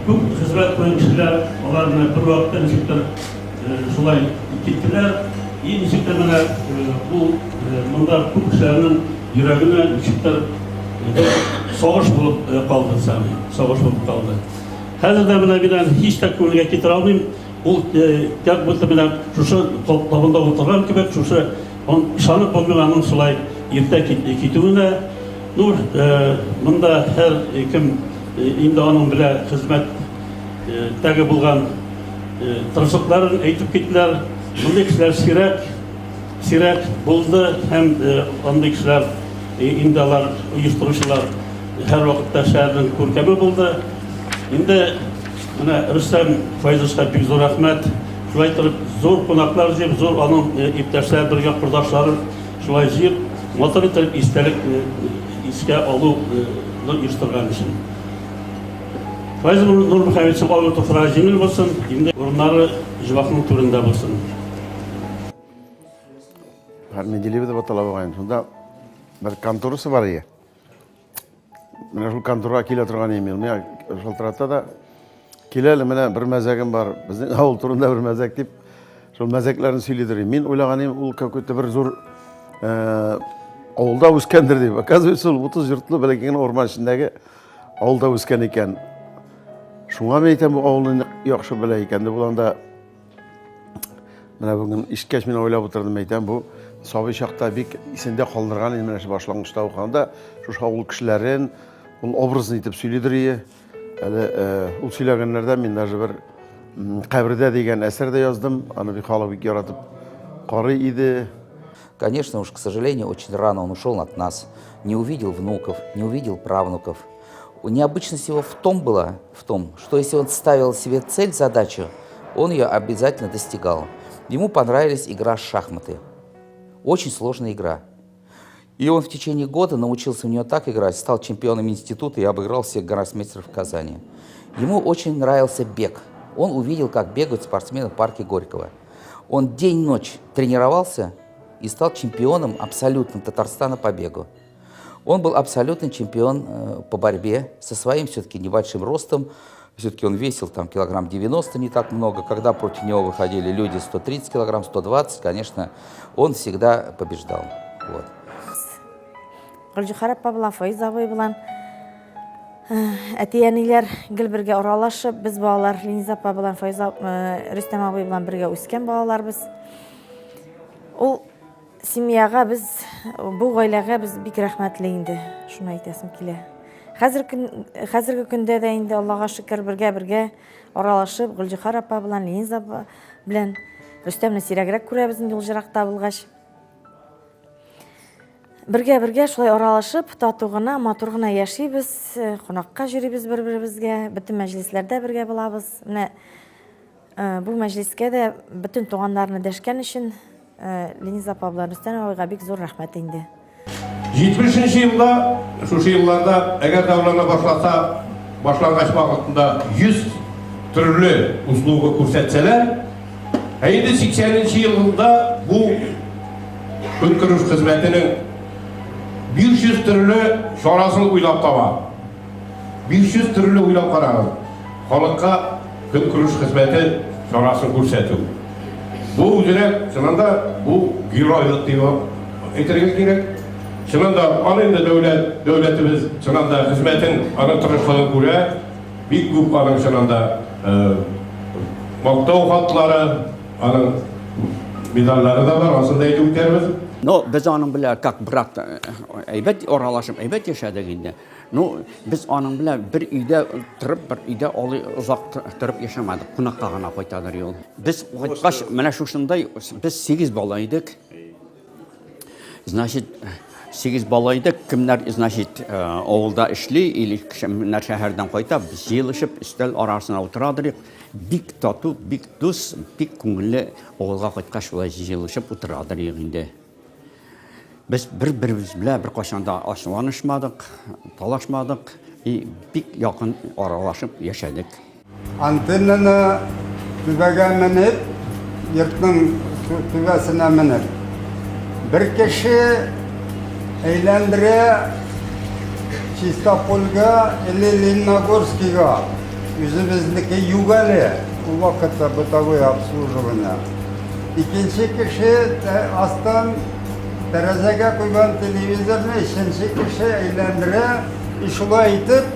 күп хезмәт куйган кешеләр, аларны бер вакытта ничектер шулай киттеләр. И ничектер менә бу монда күп кешеләрнең йөрәгенә ничектер сагыш булып калды. Хәзер дә менә белән һич тә күңелгә китерә алмыйм. Ул как будто белән шушы табында утырган кебек, шушы ышанып булмый аның шулай иртә китүенә. Ну, монда һәр кем инде аның белән хезмәт тәге булган тырышлыкларын әйтеп киттеләр. Мондый кешеләр сирәк булды һәм андый кешеләр инде алар оештыручылар һәр вакытта шәһәрнең күркәме булды. Инде менә Рөстәм Файзовичка бик зур рәхмәт. Шулай итеп зур кунаклар җыеп, зур аның иптәшләр, бергә курдашлары шулай җыеп, мотор итеп истәлек искә алу оештырган өчен. Файз Нурмөхәммәтов авыл туфрагы җиңел булсын, инде урыннары җибакның түрендә булсын. Неделе деп атала болған. Сонда бір конторасы бар ие. Менә шул конторга килә торган емел. Менә шалтыратта да киләле менә бер мәзәгем бар. Безнең авыл турында бер мәзәк дип, шул мәзәкләрне сөйлидер. Мин уйлаганым ул какой-то бер зур авылда үскәндер дип. Оказывается, ул 30 йортлы бәләкән орман эчендәге авылда үскән икән. Шуңа мен әйтәм, бу авылны яхшы белә икән дип булганда менә бүген ишкәч мин уйлап утырдым, әйтәм, бу сабый чакта бик исендә калдырган инде менә башлангычта укганда, шушы авыл кешеләрен ул образны итеп сөйлидер. Әле ул сөйләгәннәрдә мин даже бер кабердә дигән әсәр дә яздым, аны бик халык бик яратып карый иде. Конечно, уж, к сожалению, очень рано он ушел от нас, не увидел внуков, не увидел правнуков. Необычность его в том была, что если он ставил себе цель, задачу, он ее обязательно достигал. Ему понравилась игра в шахматы. Очень сложная игра. И он в течение года научился в нее так играть, стал чемпионом института и обыграл всех гроссмейстеров в Казани. Ему очень нравился бег. Он увидел, как бегают спортсмены в парке Горького. Он день-ночь тренировался и стал чемпионом абсолютным Татарстана по бегу. Он был абсолютный чемпион по борьбе со своим все-таки небольшим ростом. Все-таки он весил там килограмм 90, не так много. Когда против него выходили люди 130 килограмм, 120, конечно, он всегда побеждал. Вот. Гөлҗиһар апа белән Файз абый белән әти-әниләр гел бергә аралашып, без балалар Лениз апа белән Рөстәм абый белән бергә үскән балаларбыз. Ул семьяга без, бу гаиләгә без бик рәхмәтле инде, шуны әйтәсем килә. Хәзерге көндә дә инде Аллага шөкер бергә аралашып, Гөлҗиһар апа белән Лениз апа белән Рөстәмне сирәгрәк күрәбез инде ул җыракта булгач. Бергә шулай аралашып, тату гына, матур гына яшибез, кунакка җөрибез бер-беребезгә, бөтен мәҗлесләрдә бергә булабыз. Менә бу мәҗлескә дә бөтен туганнарны дәшкән өчен Лениз апа белән Рөстәм абыйга бик зур рәхмәт инде. 70-нче елда, шушы елларда, әгәр дәүләтне башлангач вакытында 100 төрле услуга күрсәтсәләр, инде 80-нче елда бу көнкүреш хезмәтенең 500 төрле чарасын уйлап таба. 500 төрле уйлап карагыз. Халыкка көнкүреш хезмәте чарасын күрсәтү. Бу үзенә чынында бу геройлык дип әйтергә кирәк. Чынында аны инде дәүләтебез чынында хезмәтен, аны тырышлыгын күрә, бик күп аның чынында мактау хатлары, аның медальлары да бар, асын да әйтеп үтәрбез. Но без аның белән как брат әйбәт аралашып, әйбәт яшәдек инде. Ну, без аның белән бер өйдә торып, бер өйдә озак торып яшәмәдек. Кунакка гына кайтадыр юл. Без кайткач, менә шушындай без 8 бала идек. Значит, 8 бала идек. Кемнәр, значит, авылда эшли, или кемнәр шәһәрдән кайта, без җыелышып өстәл арасына утырадыр. Бик тату, бик дус, бик күңелле авылга кайткач шулай җыелышып утырадыр инде. Biz bir-birimiz bilan bir qachonda ошаланышмадык, талашмадык, бик якын аралашып яшәдек. Антеннаны түбәгә менеп, йортның түбәсенә менеп, бер кеше әйләндерә Чистопольга или Лениногорскига, үзебезнеке югалы, ул вакытта бытовое обслуживание. Икенче кеше астан тәрәзәгә куйган телевизорны икенче кеше әйләндерә, шулай итеп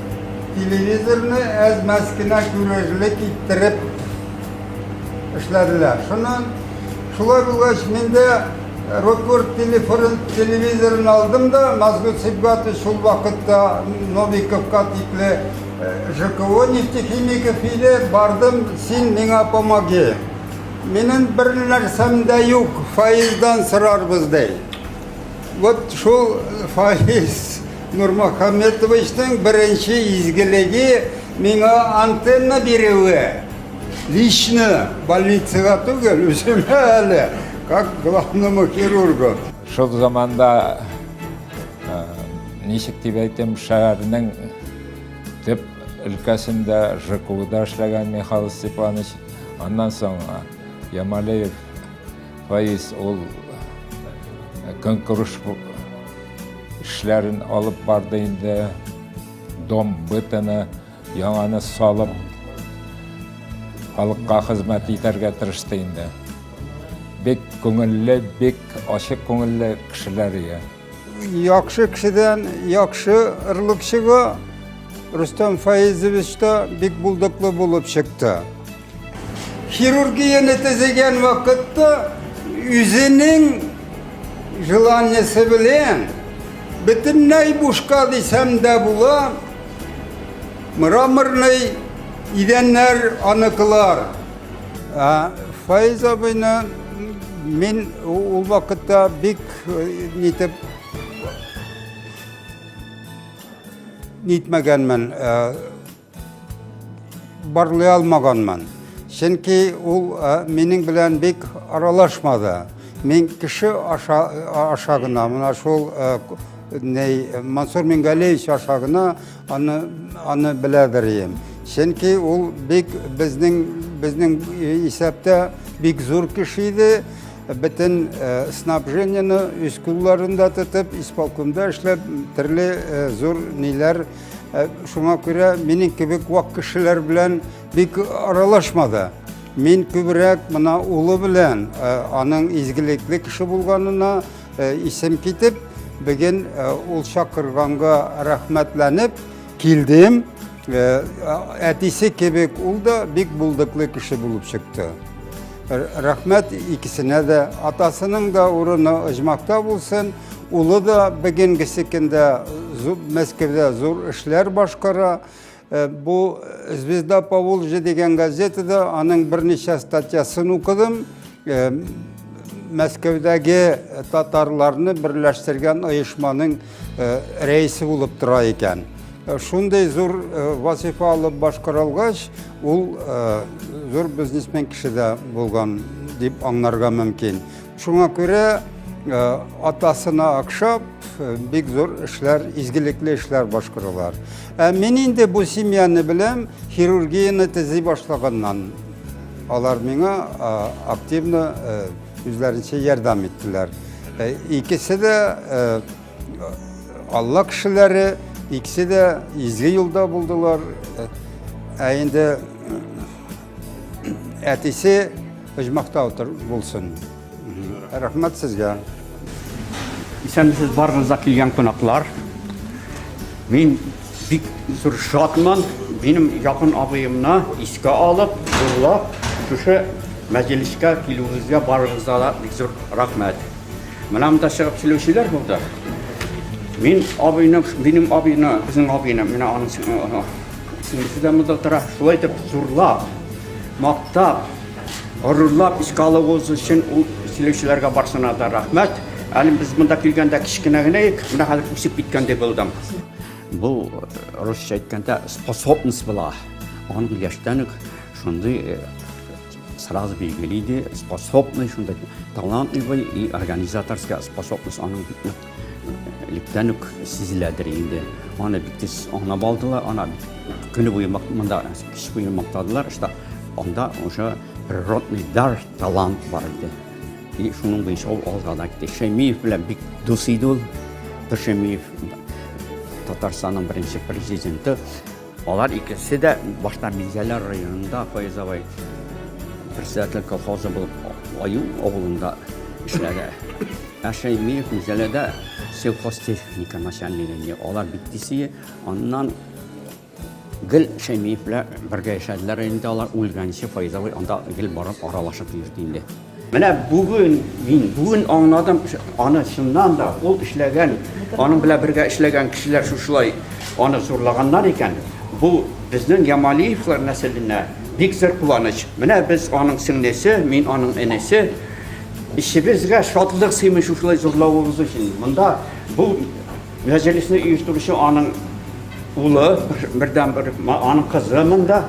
телевизорны әз мәскенә күрәжлек иттереп эшләделәр. Шулай булгач, мен дә рекорд телевизорын алдым да, Мазгут Сибгатович шул вакытта Новиковка тикле ЖКО нефтехимиков иде, бардым, син миңа помоги. Менің бір нәрсәм дә юк, фаиздан сырарбыз дей. Вот шул Фаиз Нурмухаметовичтің бірінші изгілігі миңа антенна беруі. Лично больницаға түгел, өзіме әлі, как главному хирургу. Шул заманда ничек дип әйтем, шәһәрнең төп өлкәсендә ЖКУда эшләгән Михаил Степанович, аннан соң Ямалиев Фаиз ул конкурс эшләрен алып барды инде, дом бытыны яңаны салып халыкка хезмәт итәргә тырышты инде. Бик күңелле, бик ачык күңелле кешеләр ия. Яхшы кешедән яхшы ырлыкчыга Рустам Фаизович та бик булдыклы булып чыкты. Хирургияны төзегән вакытта үзенең желаниесе белән бөтенләй бушка дисәм дә була, мраморный идәннәр аныкылар. Фаиз абыйны мен ул вакытта бик нитмәгәнмен, барлый алмаганмын. Чөнки ул минең белән бик аралашмады. Мен кеше ашагына, менә шул Мансур Мингалевич ашагына аны беләдерем. Чөнки ул бик безнең исәптә бик зур кеше иде. Бөтен снабжениены үз кулларында тотып, исполкомда эшләп, төрле зур ниләр. Шуңа күрә минең кебек вак кешеләр белән бик аралашмады. Мин күбрәк моны улы белән аның изгелекле кеше булганына исем китеп, бүген ул чакырганга рәхмәтләнеп килдем. Әтисе кебек ул да бик булдыклы кеше булып чыкты. Рәхмәт икесенә дә, атасының да урыны ыжмакта булсын, улы да бүгенге секендә Мәскәүдә зур эшләр башкара. Бу «Звезда Поволжья» дигән газетада аның берничә статьясын укыдым. Мәскәүдәге татарларны берләштергән оешманың рәисе булып тора икән. Шундай зур вазифа алып башкарылгач, ул зур бизнесмен кешедә булган дип аңларга мөмкин. Шуңа күрә атасына акшап бик зур эшләр, изгелекле эшләр башкаралар. Мин инде бу семьяны беләм, хирургияны төзи башлаганнан. Алар миңа активно үзләренчә ярдәм иттеләр. Икесе дә Алла кешеләре, икесе дә изге юлда булдылар. Инде әтисе ыжмакта булсын. Рәхмәт сезгә. Исәнмесез барыгызга килгән кунаклар. Мин бик зур шатман, минем якын абыемны искә алып, зурлап, шушы мәҗлескә килүегезгә барыгызга да бик зур рәхмәт. Менә монда чыгып сөйләүчеләр булды. Минем абыйны, безнең абыйны, менә аның сеңлесе монда тора, шулай итеп зурлап, мактап, горурлап искә алуыгыз өчен ул сөйләүчеләргә барсына да рәхмәт. Әле без монда килгәндә кичкенә генә ик, менә хәзер үсеп киткәндәй булдым. Бу русча әйткәндә способность була. Аның яшьтән үк шундый сразу билгеле иде, способный, шундый талантлы и организаторская способность аның лектән үк сизеләдер инде. Аны бик тиз аңлап алдылар, аны көне буе монда кич буе мактадылар, что анда уже природный дар, талант бар иде. И шуның буенча ул алга да китте. Шәймиев белән бик дус иде ул. Шәймиев Татарстанның беренче президенты. Алар икесе дә башта Мизәләр районында Фаизовай председатель колхозы булып Аю авылында эшләде. Шәймиев Мизәләдә сельхозтехника начальнигы. Алар бик тиз, аннан гел Шәймиев белән бергә яшәделәр инде алар үлгәнче Файз абый анда гел барып аралашып йөрде инде. Менә бүген аңладым аны чыннан да ул эшләгән, аның белән бергә эшләгән кешеләр шушылай аны зурлаганнар икән. Бу безнең Ямалиевлар нәселенә бик зур куаныч. Менә без аның сеңлесе, мин аның энесе ишебезгә шатлык сыймый шушылай зурлавыбыз өчен. Монда бу мәҗлесне оештыручы аның улы, бердән-бер аның кызы монда,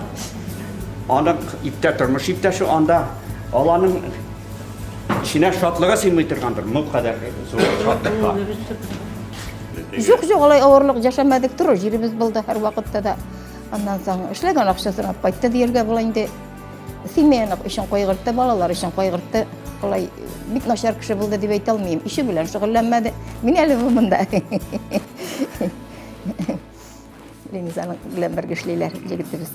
аның тормыш иптәше анда, аларның içine şatlığa sığmay торгандыр. Бу кадәр зур шатлыкка. Жоқ, алай авырлык жашамадык туры, җиребез булды һәр вакытта да. Аннан соң эшләгән акчасын алып кайтты дияргә була инде. Семьяны өчен кайгыртты, балалар өчен кайгыртты. Алай бик начар кеше булды дип әйтә алмыйм. Ише белән шөгыльләнмәде. Мин әле монда. Ленизаның белән бергә эшлиләр җегетебез.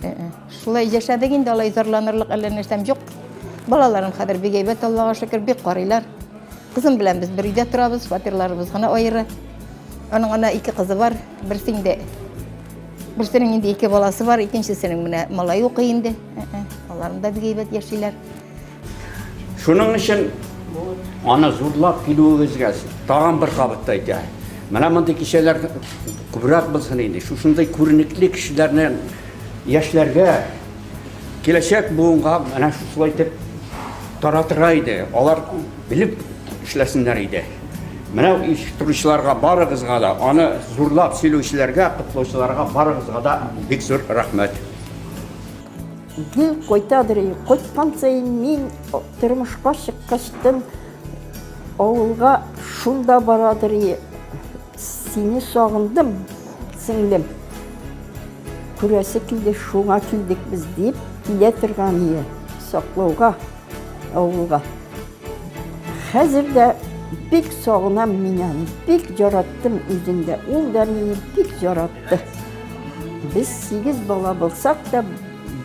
Шулай яшәдек инде, алай зарланырлык әллә нәрсәм юк. Балаларым хәзер бик әйбәт, Аллага шөкер, бик карыйлар. Кызым белән без бер өйдә торабыз, фатирларыбыз гына аеры. Аның ана 2 кызы бар, берсенең инде 2 баласы бар, икенчесенең менә малай укый инде. Аларым да бик әйбәт яшиләр. Шуның өчен аны зурлап килүегезгә тагын бер кабатта әйтә. Менә мондай кешеләр күбрәк булсын инде. Шушындай күренекле кешеләрне яшьләргә киләчәк буынга менә шулай итеп таратырга иде. Алар билеп эшләсеннәр иде. Менә оештыручыларга барыгызга да, аны зурлап сөйләүчеләргә, котлаучыларга барыгызга да бик зур рәхмәт. Гел кайтадыр, кайткан сайын мин тормышка чыккачтын, авылга шунда барадыр. Сине сагындым, сеңлем. Күрәсе килде, шуңа килдек без дип, килә торган ие, саклауга, авылга. Хәзер дә бик сагынам мин аны, бик яраттым үзендә, ул да мине бик яратты. Без 8 бала булсак да,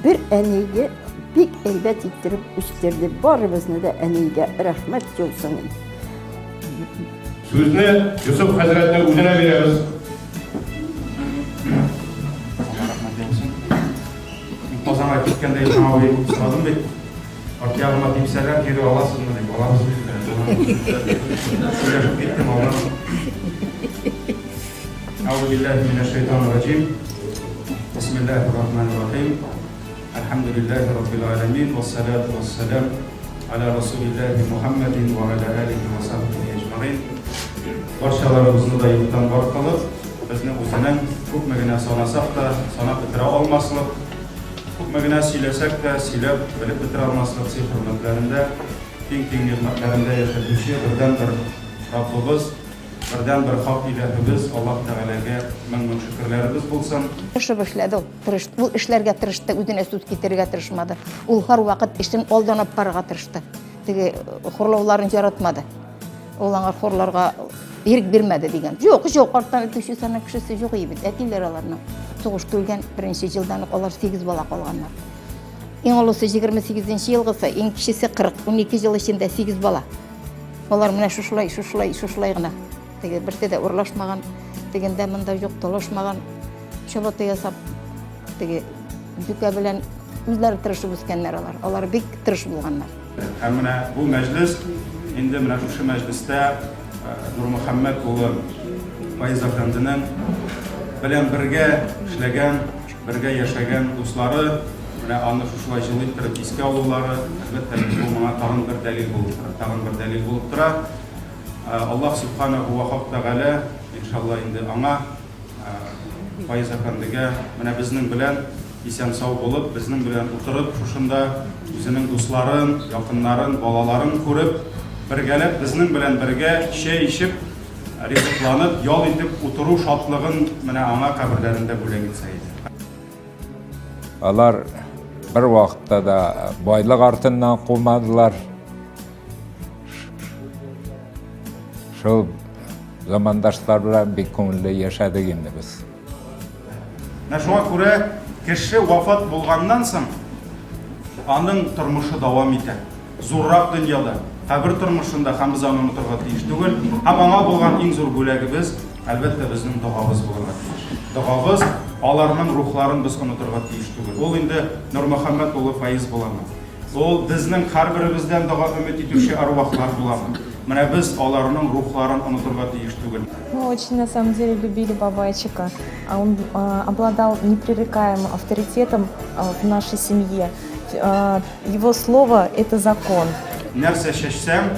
bir әнигә бик әйбәт иттереп үстерде. Барыбызны да әнигә рәхмәт булсын. Сүзне Юсуп хәзрәтнең үзенә бирәбез. Озаңа киткәндә Исмагый устазым бит. Артягыма типсәләр кире аласызмы дип, алабыз бит. Сөйләшеп киттем алар. Аузу биллаһи минәш шәйтанир раҗим. Бисмиллаһир рахманир рахим. Алхамдулиллаһи раббил аламин ва салату ва салам аля расулиллаһи Мухаммадин ва аля алихи ва сахбихи әҗмәгин. Барчаларыбызны да юктан бар кылып, безне үзенең күпме генә санасак та, санап бетерә алмаслык, күпме генә сөйләсәк тә, сөйләп белеп бетерә алмаслык хөрмәтләрендә, киң нигъмәтләрендә яшәтүче бердән-бер Раббыбыз, бердән-бер хак илаһыбыз Аллаһ Тәгаләгә мең шөкерләребез булсын. Тырышып эшләде ул эшләргә тырышты, үзенә сүз китерергә тырышмады. Ул һәр вакыт эшен алданып барырга тырышты. Теге хурлауларын яратмады. Ул аңа хурларга ирек бирмәде дигән. Юк, арттан итүче саны кешесе юк иде бит. Әтиләр аларның сугыш түлгән 1-нче елдан алар 8 бала калганнар. Иң олысы 28-нче елгысы, иң кичесе 40, 12 ел эчендә 8 бала. Алар менә шушылай гына. Теге берсе дә урлашмаган, дигәндә монда юк, талашмаган. Чабата ясап, теге бүкә белән үзләре тырышып үскәннәр алар. Алар бик тырыш булганнар. Һәм менә бу мәҗлес инде менә шушы мәҗлестә Нурмөхәммәд улы Файз әфәнденең белән бергә эшләгән, бергә яшәгән дуслары, менә аны шушылай җылы иттереп искә алулары, әлбәттә бу моңа тагын бер дәлил булып тора. Аллаһ Субханаһу ва Тәгалә иншалла инде аңа Файз әфәндегә менә безнең белән исән-сау булып, безнең белән утырып, шушында үзенең дусларын, якыннарын, балаларын күреп, бергәләп безнең белән бергә чәй ичеп, ризыкланып, ял итеп утыру шатлыгын менә аңа каберләрендә бүләк итсә иде. Алар бер вакытта да байлык артыннан кулмадылар. Шул замандашлар белән бик күңелле яшәдек инде без. Менә шуңа күрә кеше вафат булганнан соң аның тормышы дәвам итә. Зуррак дөньяда, кабер тормышында һәм без аны онытырга тиеш түгел. Һәм аңа булган иң зур бүләгебез әлбәттә безнең дугабыз булырга тиеш. Дугабыз аларның рухларын без онытырга тиеш түгел. Ул инде Нурмөхәммәт улы Фаиз буламы. Ул безнең һәрберебездән дога өмет итүче арвахлар буламы. Менә без аларның рухларын онытырга тиеш түгел. Мы очень на самом деле любили бабайчика. Он обладал непререкаемым авторитетом в нашей семье. Его слово – это закон. Нәрсә чәчсәм,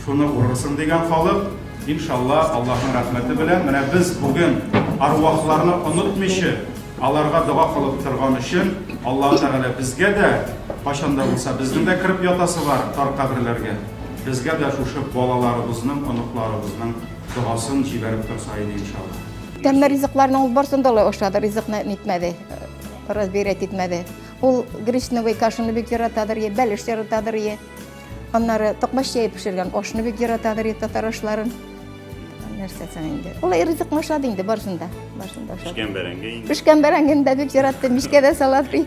шуны урырсың дигән халык, иншалла, Аллаһның рәхмәте белән, менә без бүген арвахларны онытмыйча, аларга дуа кылып торган өчен, Аллаһ Тәгалә безгә дә кашанда булса безнең дә кирип ятасы бар тар каберләргә. Безгә дә шушы балаларыбызның, оныкларыбызның дуасын җибәреп торса иде иншалла. Тәмле ризыкларның ул барсын да алай ашады, ризыкны нитмәде, разбирать итмәде. Ул гречневый кашаны бик яратадыр, бәлеш яратадыр. Аннары токмаш җәйп пешергән ашны бик яратадыр татар ашларын. Нәрсәсен инде. Ул ризыкны ашады инде барсында. Ашады. Пешкән бәрәңген дә бик яратты, мишкә дә салады.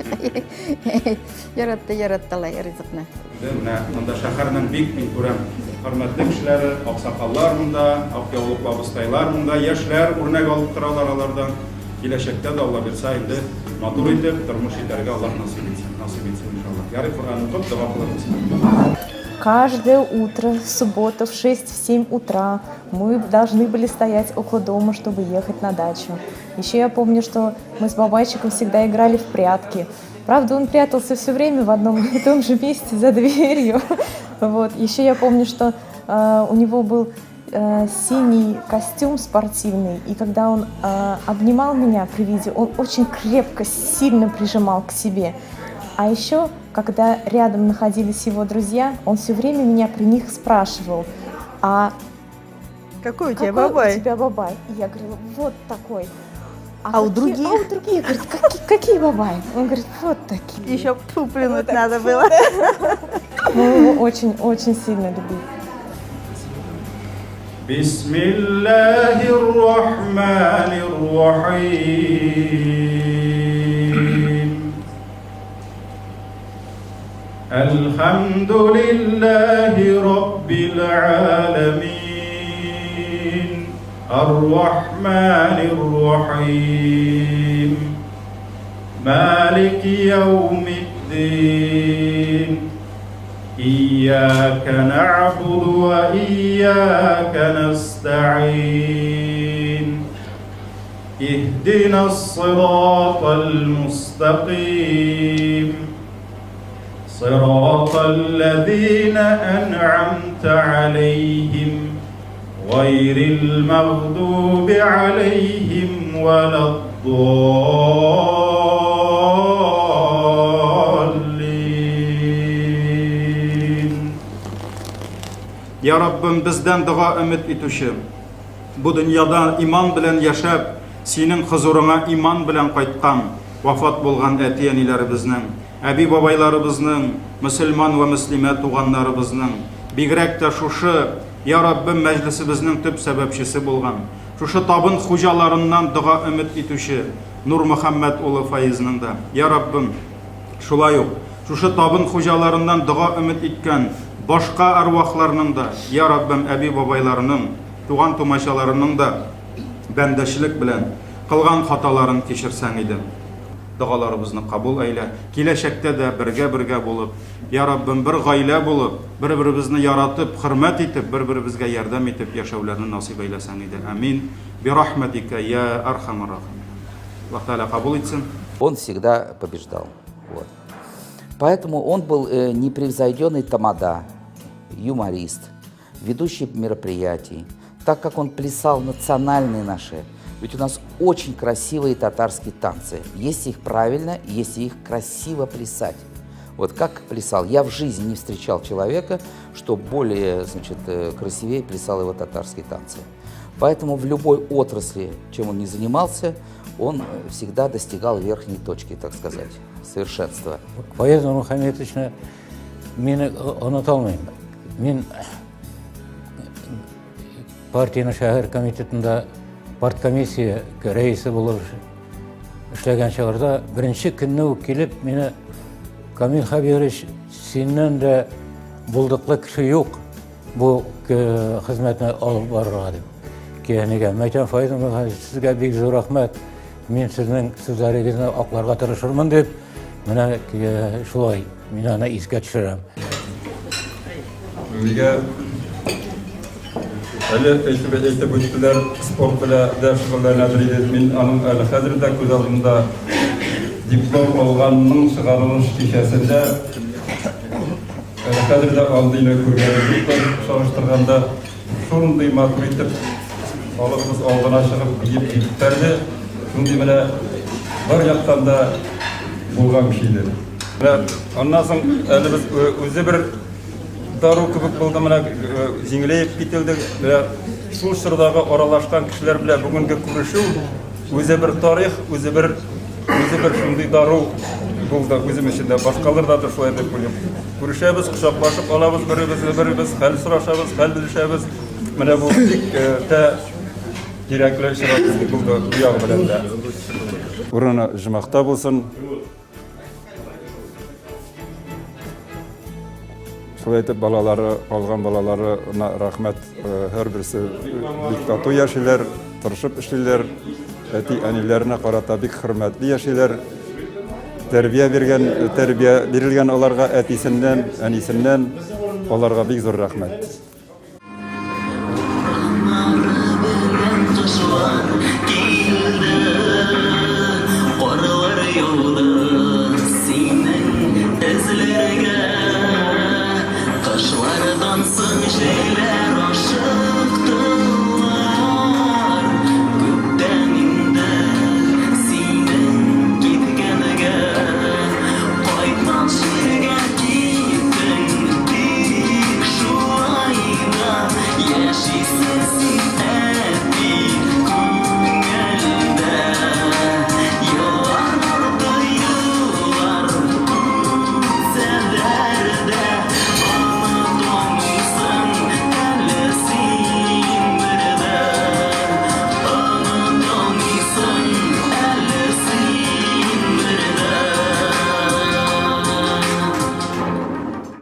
Яратты алай ризыкны. Менә монда шәһәрнең бик күрәм хөрмәтле кешеләре, аксакаллар монда, акъяулык бабыстайлар монда, яшьләр үрнәк алып торалар алардан. Киләчәктә дә Алла бирсә инде матур итеп тормыш итәргә Аллаһ насыйп итсен иншалла. Ярый, Кур'ан укып дуа кылабыз. Каждое утро, в субботу, в 6-7 утра мы должны были стоять около дома, чтобы ехать на дачу. Еще я помню, что мы с бабайчиком всегда играли в прятки. Правда, он прятался все время в одном и том же месте за дверью. Вот. Еще я помню, что у него был синий костюм спортивный, и когда он обнимал меня при виде, он очень крепко, сильно прижимал к себе. А еще, когда рядом находились его друзья, он все время меня при них спрашивал, а какой у тебя бабай? У тебя бабай? И я говорила, вот такой. А у других? А у других, говорит, какие бабай? Он говорит, вот такие. Еще плюнуть надо было. Мы его очень-очень сильно любили. بسم الله الرحمن الرحيم الحمد لله رب العالمين الرحمن الرحيم مالك يوم الدين إياك نعبد وإياك نستعين اهدنا الصراط المستقيم صراط الذين أنعمت عليهم غير المغضوب عليهم ولا Ya Rabbim bizden du'a ümit ituşu. Bu dünyada iman bilen yaşap, senin huzuruna iman bilen kaytkan, vafat bulgan etiyenilerimizin, abi babaylarımızın, Müslüman ve Müslüme tuğanlarımızın, bigrek de şuşu, Ya Rabbim meclisimizin tüp sebepçisi bulgan, şuşu tabın hucalarından du'a ümit ituşu, Nurmөхәммәт улы Фаизның да. Ya Rabbim, şulay yok. Şuşu tabın hucalarından du'a ümit itken, başka arvahlarının da, Ya Rabbim abi babaylarının, tuğan tumaşalarının da bəndeşilik bilen kılgan hataların keçirsen idi. Dualarımızı kabul eyle. Kileşekte de birge bulup, Ya Rabbim bir gayle bulup, birbirimizni yaratıp, hürmet etip, birbirimizge yardım etip yaşavlarını nasip eylesen idi. Amin. Bi rahmetike ya erhamar rahim. Allah Teala kabul etsin. Он всегда побеждал. Вот. Поэтому он был непревзойденный тамада, юморист, ведущий мероприятий. Так как он плясал национальные наши, ведь у нас очень красивые татарские танцы. Если их правильно, если их красиво плясать. Вот как плясал. Я в жизни не встречал человека, что более, значит, красивее плясал его татарские танцы. Поэтому в любой отрасли, чем он ни занимался, он всегда достигал верхней точки, так сказать, совершенства. Фаиз Нурмөхәммәтовичны мені ұната алмаймын. Мен партияның шәһәр комитетында парткомиссия рәисе болып эшләгән чагырда беренче көнне үк килеп мені Камил Хәбирович, синнән дә булдыклы кеше юк бу хезмәтне алып барырга дип. Киянегә мәйтәм Фаиз Нурмөхәммәтович, сезгә бик зур рәхмәт. мен сіздің сөздеріңізді акларга тырышырмын деп, менә шулай мин аны искә төшерәм. Безгә әле әйтеп үттеләр, спорт белән дә шөгыльләнәдер иде. Мин аның әле хәзер дә күз алдымда диплом алганның чыгарылыш кичәсендә хәзер дә алдыйны күргәнем, чагыштырганда шундый матур итеп халыгыбыз алдына чыгып биеп киттерде. Шундый менә бер яктан да булган кешеләр. Аннан соң әле без үзе бер дару кебек булды, менә җиңеләеп кителде. Шул чордагы аралашкан кешеләр белән бүгенге күрешү үзе бер тарих, үзе бер шундый дару булды үзем өчен дә. Башкаларда да шулай дип уйлыйм. Күрешәбез, кочаклашып алабыз, беребез хәл сорашабыз, хәл белешәбез. Менә бу бик кирәкле чират булды бу ягы белән дә. Урыны җимакта булсын. Шулай итеп балалары, алган балаларына рәхмәт. Һәрберсе бик тату яшиләр, тырышып эшлиләр. Әти-әниләренә карата бик хөрмәтле яшиләр. Тәрбия бирелгән аларга әтисеннән, әнисеннән аларга бик зур рәхмәт.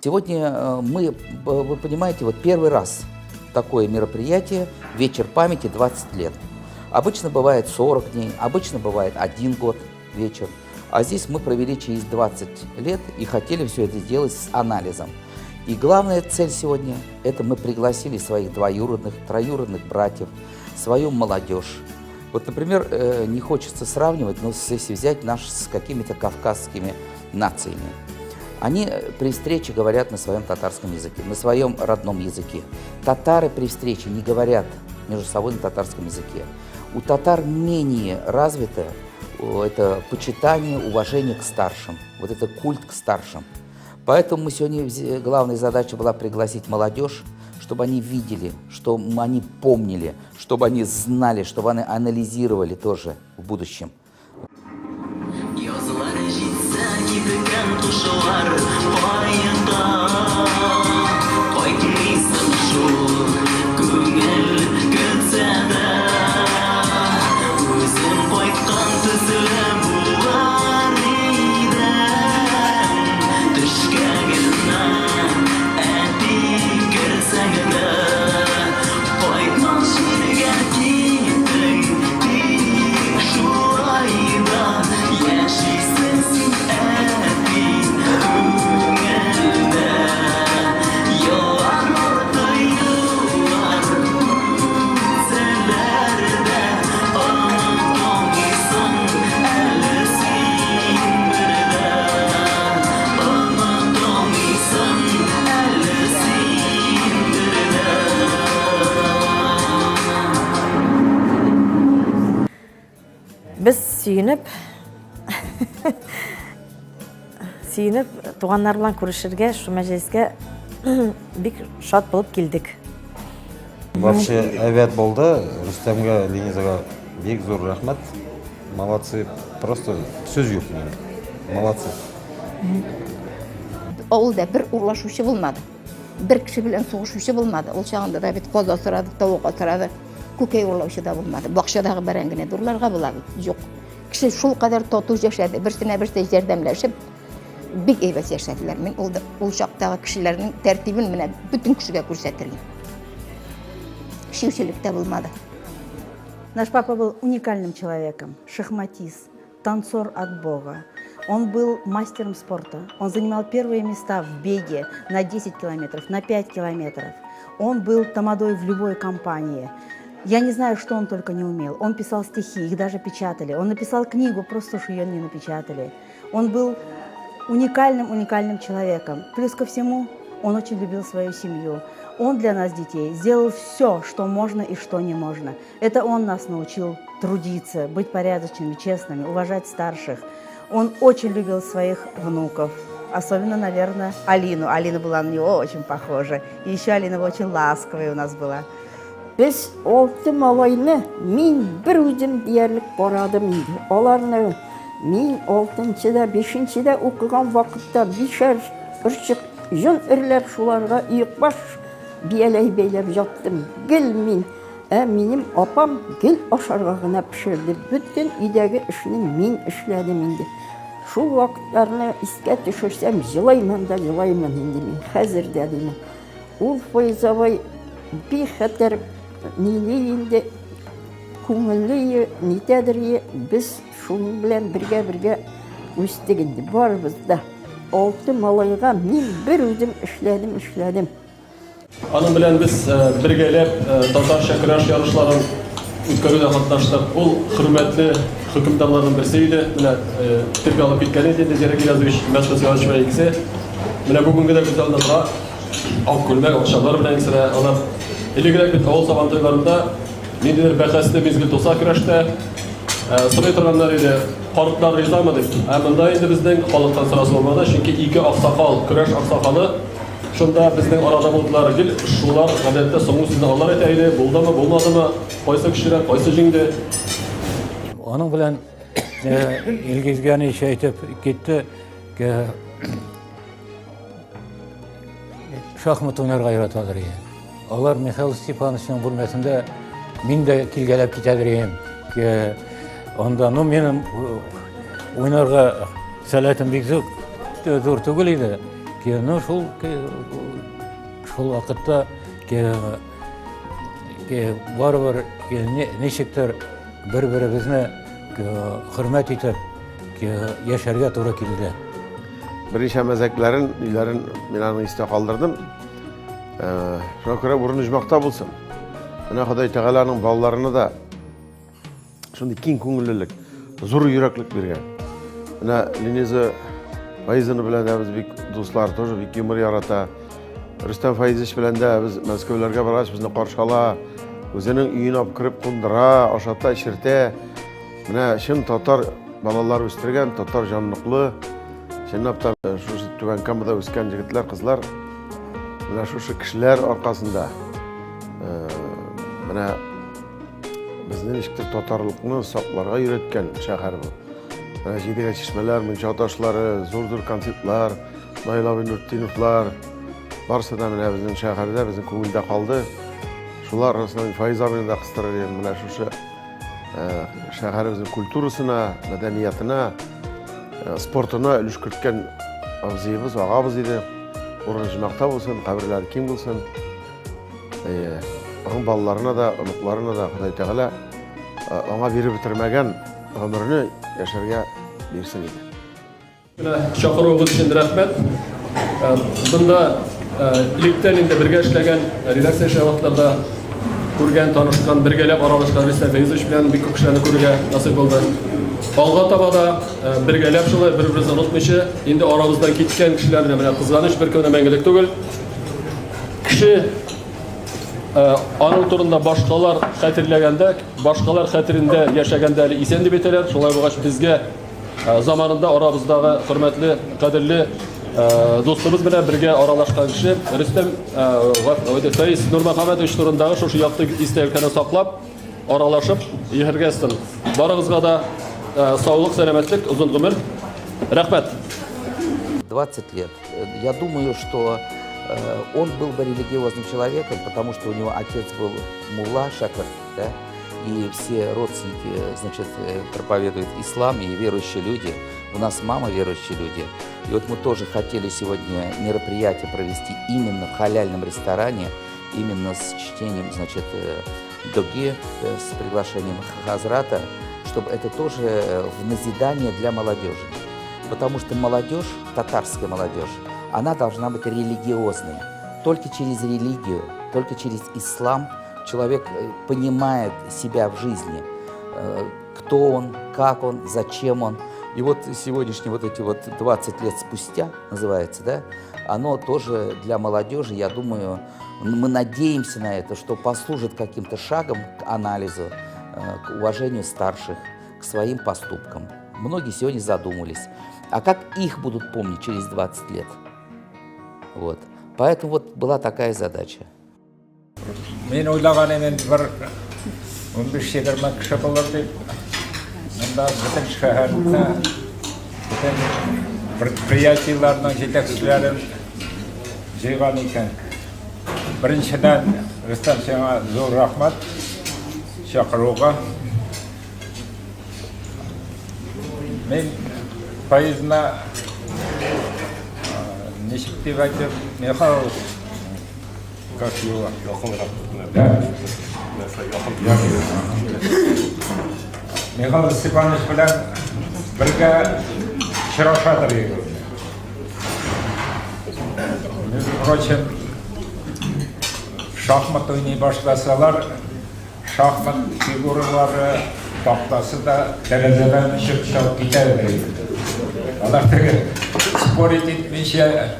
Сегодня мы, вы понимаете, вот первый раз такое мероприятие, вечер памяти 20 лет. Обычно бывает 40 дней, обычно бывает 1 год вечер. А здесь мы провели через 20 лет и хотели все это сделать с анализом. И главная цель сегодня – это мы пригласили своих двоюродных, троюродных братьев, свою молодежь. Вот, например, не хочется сравнивать, но если взять наш с какими-то кавказскими нациями. Они при встрече говорят на своем татарском языке, на своем родном языке. Татары при встрече не говорят между собой на татарском языке. У татар менее развито это почитание, уважение к старшим, вот это культ к старшим. Поэтому мы сегодня, главная задача была пригласить молодежь, чтобы они видели, чтобы они помнили, чтобы они знали, чтобы они анализировали тоже в будущем. Biz сүйініп, туғаннар белән күрешергә, шу мәҗлескә бик шат булып килдек. Вообще әйбәт булды. Рөстәмгә, Ленизага бик зур рәхмәт. Молодцы. Просто сүз юк. Молодцы. Авылда бер урлашучы булмады. Бер кеше белән сугышучы булмады. Ул чагында да бит каза сорады, тавык сорады. Күкәй урлаучы да булмады. Бакчадагы бәрәңгене дурларга була бит. Юк. Кеше шул кадәр тату яшәде. Берсенә-берсе ярдәмләшеп бик әйбәт яшәделәр. Мин ул чактагы кешеләрнең тәртибен менә бөтен кешегә күрсәтергән. Шиүчелек тә булмады. Наш папа был уникальным человеком, шахматист, танцор от Бога. Он был мастером спорта. Он занимал первые места в беге на 10 километров, на 5 километров. Он был тамадой в любой компании. Я не знаю, что он только не умел. Он писал стихи, их даже печатали. Он написал книгу, просто уж ее не напечатали. Он был уникальным человеком. Плюс ко всему, он очень любил свою семью. Он для нас, детей, сделал все, что можно и что не можно. Это он нас научил трудиться, быть порядочными, честными, уважать старших. Он очень любил своих внуков. Особенно, наверное, Алину. Алина была на него очень похожа. И еще Алина очень ласковая у нас была. Biz 6 малайны min bir özüm diyerlik baradım indi. Olarını min 6-da, 5-de okugan vakıtta bişer, ırçık, jün ürlep şularga yıkbaş biyeley beylep jattım. Gül min. Benim apam gül aşarga gına pişirdi. Bütün idegi işini min işledim indi. Şu vakitlerini iske düşürsem жылаймын da жылаймын indi min. Hazır dedim. Ул Файзабай bir xatar nileyinde көңілі нетедір біз шуның білән бірге өстік енді барымызда 6 малайға мен бір өзім ішләдім. Аның белән без бергәләп татарча көрәш ярышларын үткәрүдә катнаштык. Ул хөрмәтле хөкемдарларның берсе иде. Менә тиргә алып киткән иде Зерек Язович, Мәскәү Язович икесе. Менә бүгенге дә güzel тора. Ак күлмәк акчалар белән сыра алып Илегрәк бит авыл сабантайларында ниндидер бәхәсле мизгел туса көрәштә сорый торганнар иде. Халыклар ризамы дип. Монда инде безнең халыктан сорасы булмады, чөнки ике аксакал, көрәш аксакалы шунда безнең арада булдылар. Гел шулар гадәттә соңгы сүзне алар әйтә иде. Булдымы, булмадымы? Кайсы кешеләр, кайсы җиңде? Аның белән Илгизгәне әйтеп китте. Шахмат уйнарга яраталар иде. Алар Михаил Степановичның бүлмәсендә мин дә килгәләп китәдер идем. Анда минем уйнарга сәләтем бик зур түгел иде. Шул вакытта барыбер ничектер бер-беребезне хөрмәт итеп яшәргә туры килде. Берничә мәзәкләрен, өйләрен мин аның истә калдырдым. Шуңа күрә урын оҗмакта булсын. Менә Ходай Тәгаләнең балаларына да шундый киң күңеллелек, зур йөрәклек биргән. Менә Лениза Файзаны белән дә без бик дуслар, тоже бик юмор ярата. Рөстәм Файзович белән дә без Мәскәүләргә баргач безне каршы ала, үзенең өенә алып кирип кундыра, ашата, эчертә. Менә чын татар балалар үстергән, татар җанлыклы, чынлап та шушы Түбән Камада үскән җегетләр, кызлар менә шушы кешеләр аркасында менә безнең ничектер татарлыкны сакларга өйрәткән шәһәр бу. Менә җидегә чишмәләр, мунча ташлары, зур-зур концертлар, Наил Нуртдиновлар барысы да менә безнең шәһәрдә, безнең күңелдә калды. Шулар арасында Файз абыйны да кыстырыр идем. Менә шушы шәһәребезнең культурасына, мәдәниятына, спортына өлеш керткән абзыебыз, агабыз иде. Урын җимакта булсын, каберләре киң булсын. Аның балаларына да, оныкларына да Ходай Тәгалә аңа биреп бетермәгән гомерне яшәргә бирсен иде. Менә чакыруыгыз өчен рәхмәт. Бunda илектән инде бергә эшләгән редакция шәватларда күргән, танышкан, бергәләп аралашкан Рөстәм Фәйзович белән бик күп кешеләрне күрергә насыйп булды. Алга таба да бергәләп шулай бер-беребезне онытмыйча, инде арабыздан киткән кешеләрне менә кызганыч бер көнә мәңгелек түгел. Кеше аның турында башкалар хәтерләгәндә, башкалар хәтерендә яшәгәндә әле исән дип әйтәләр. Шулай булгач безгә заманында арабыздагы хөрмәтле, кадерле достыбыз белән бергә аралашкан кеше Рөстәм Фәйз Нурмөхәммәтович турындагы шушы якты истәлекне саклап, аралашып йөргәсен. Барыгызга да саулык, сәламәтлек, узун гомер. Рәхмәт. 20 лет. Я думаю, что он был бы религиозным человеком, потому что у него отец был мулла, шакир, да? И все родственники, значит, проповедуют ислам и верующие люди. У нас мама верующие люди. И вот мы тоже хотели сегодня мероприятие провести именно в халяльном ресторане, именно с чтением, значит, Доги с приглашением Хазрата, чтобы это тоже в назидание для молодежи. Потому что молодежь, татарская молодежь, она должна быть религиозной. Только через религию, только через ислам человек понимает себя в жизни. Кто он, как он, зачем он. И вот сегодняшние вот эти вот 20 лет спустя, называется, да, оно тоже для молодежи, я думаю, мы надеемся на это, что послужит каким-то шагом к анализу, к уважению старших, к своим поступкам. Многие сегодня задумались, а как их будут помнить через 20 лет? Вот. Поэтому вот была такая задача. Мен ойлаған емен бір 15-20 кіші болар деп, мұнда бүтін шәһәрді, бүтін предприятияларының жетекшілерін жиған екен. Біріншіден Рүстем сеңа зор рахмат шақыруға. Мен пайызына нешік деп айтып, Михаил, как его? Да. Михаил Степанович білән бірге шырашадыр егі. Между прочим, шахмат ойнай башласалар, шахмат фигуралары тақтасы да тәрәзеден шығып кетеді егі. Алар тегі спорит етмейше,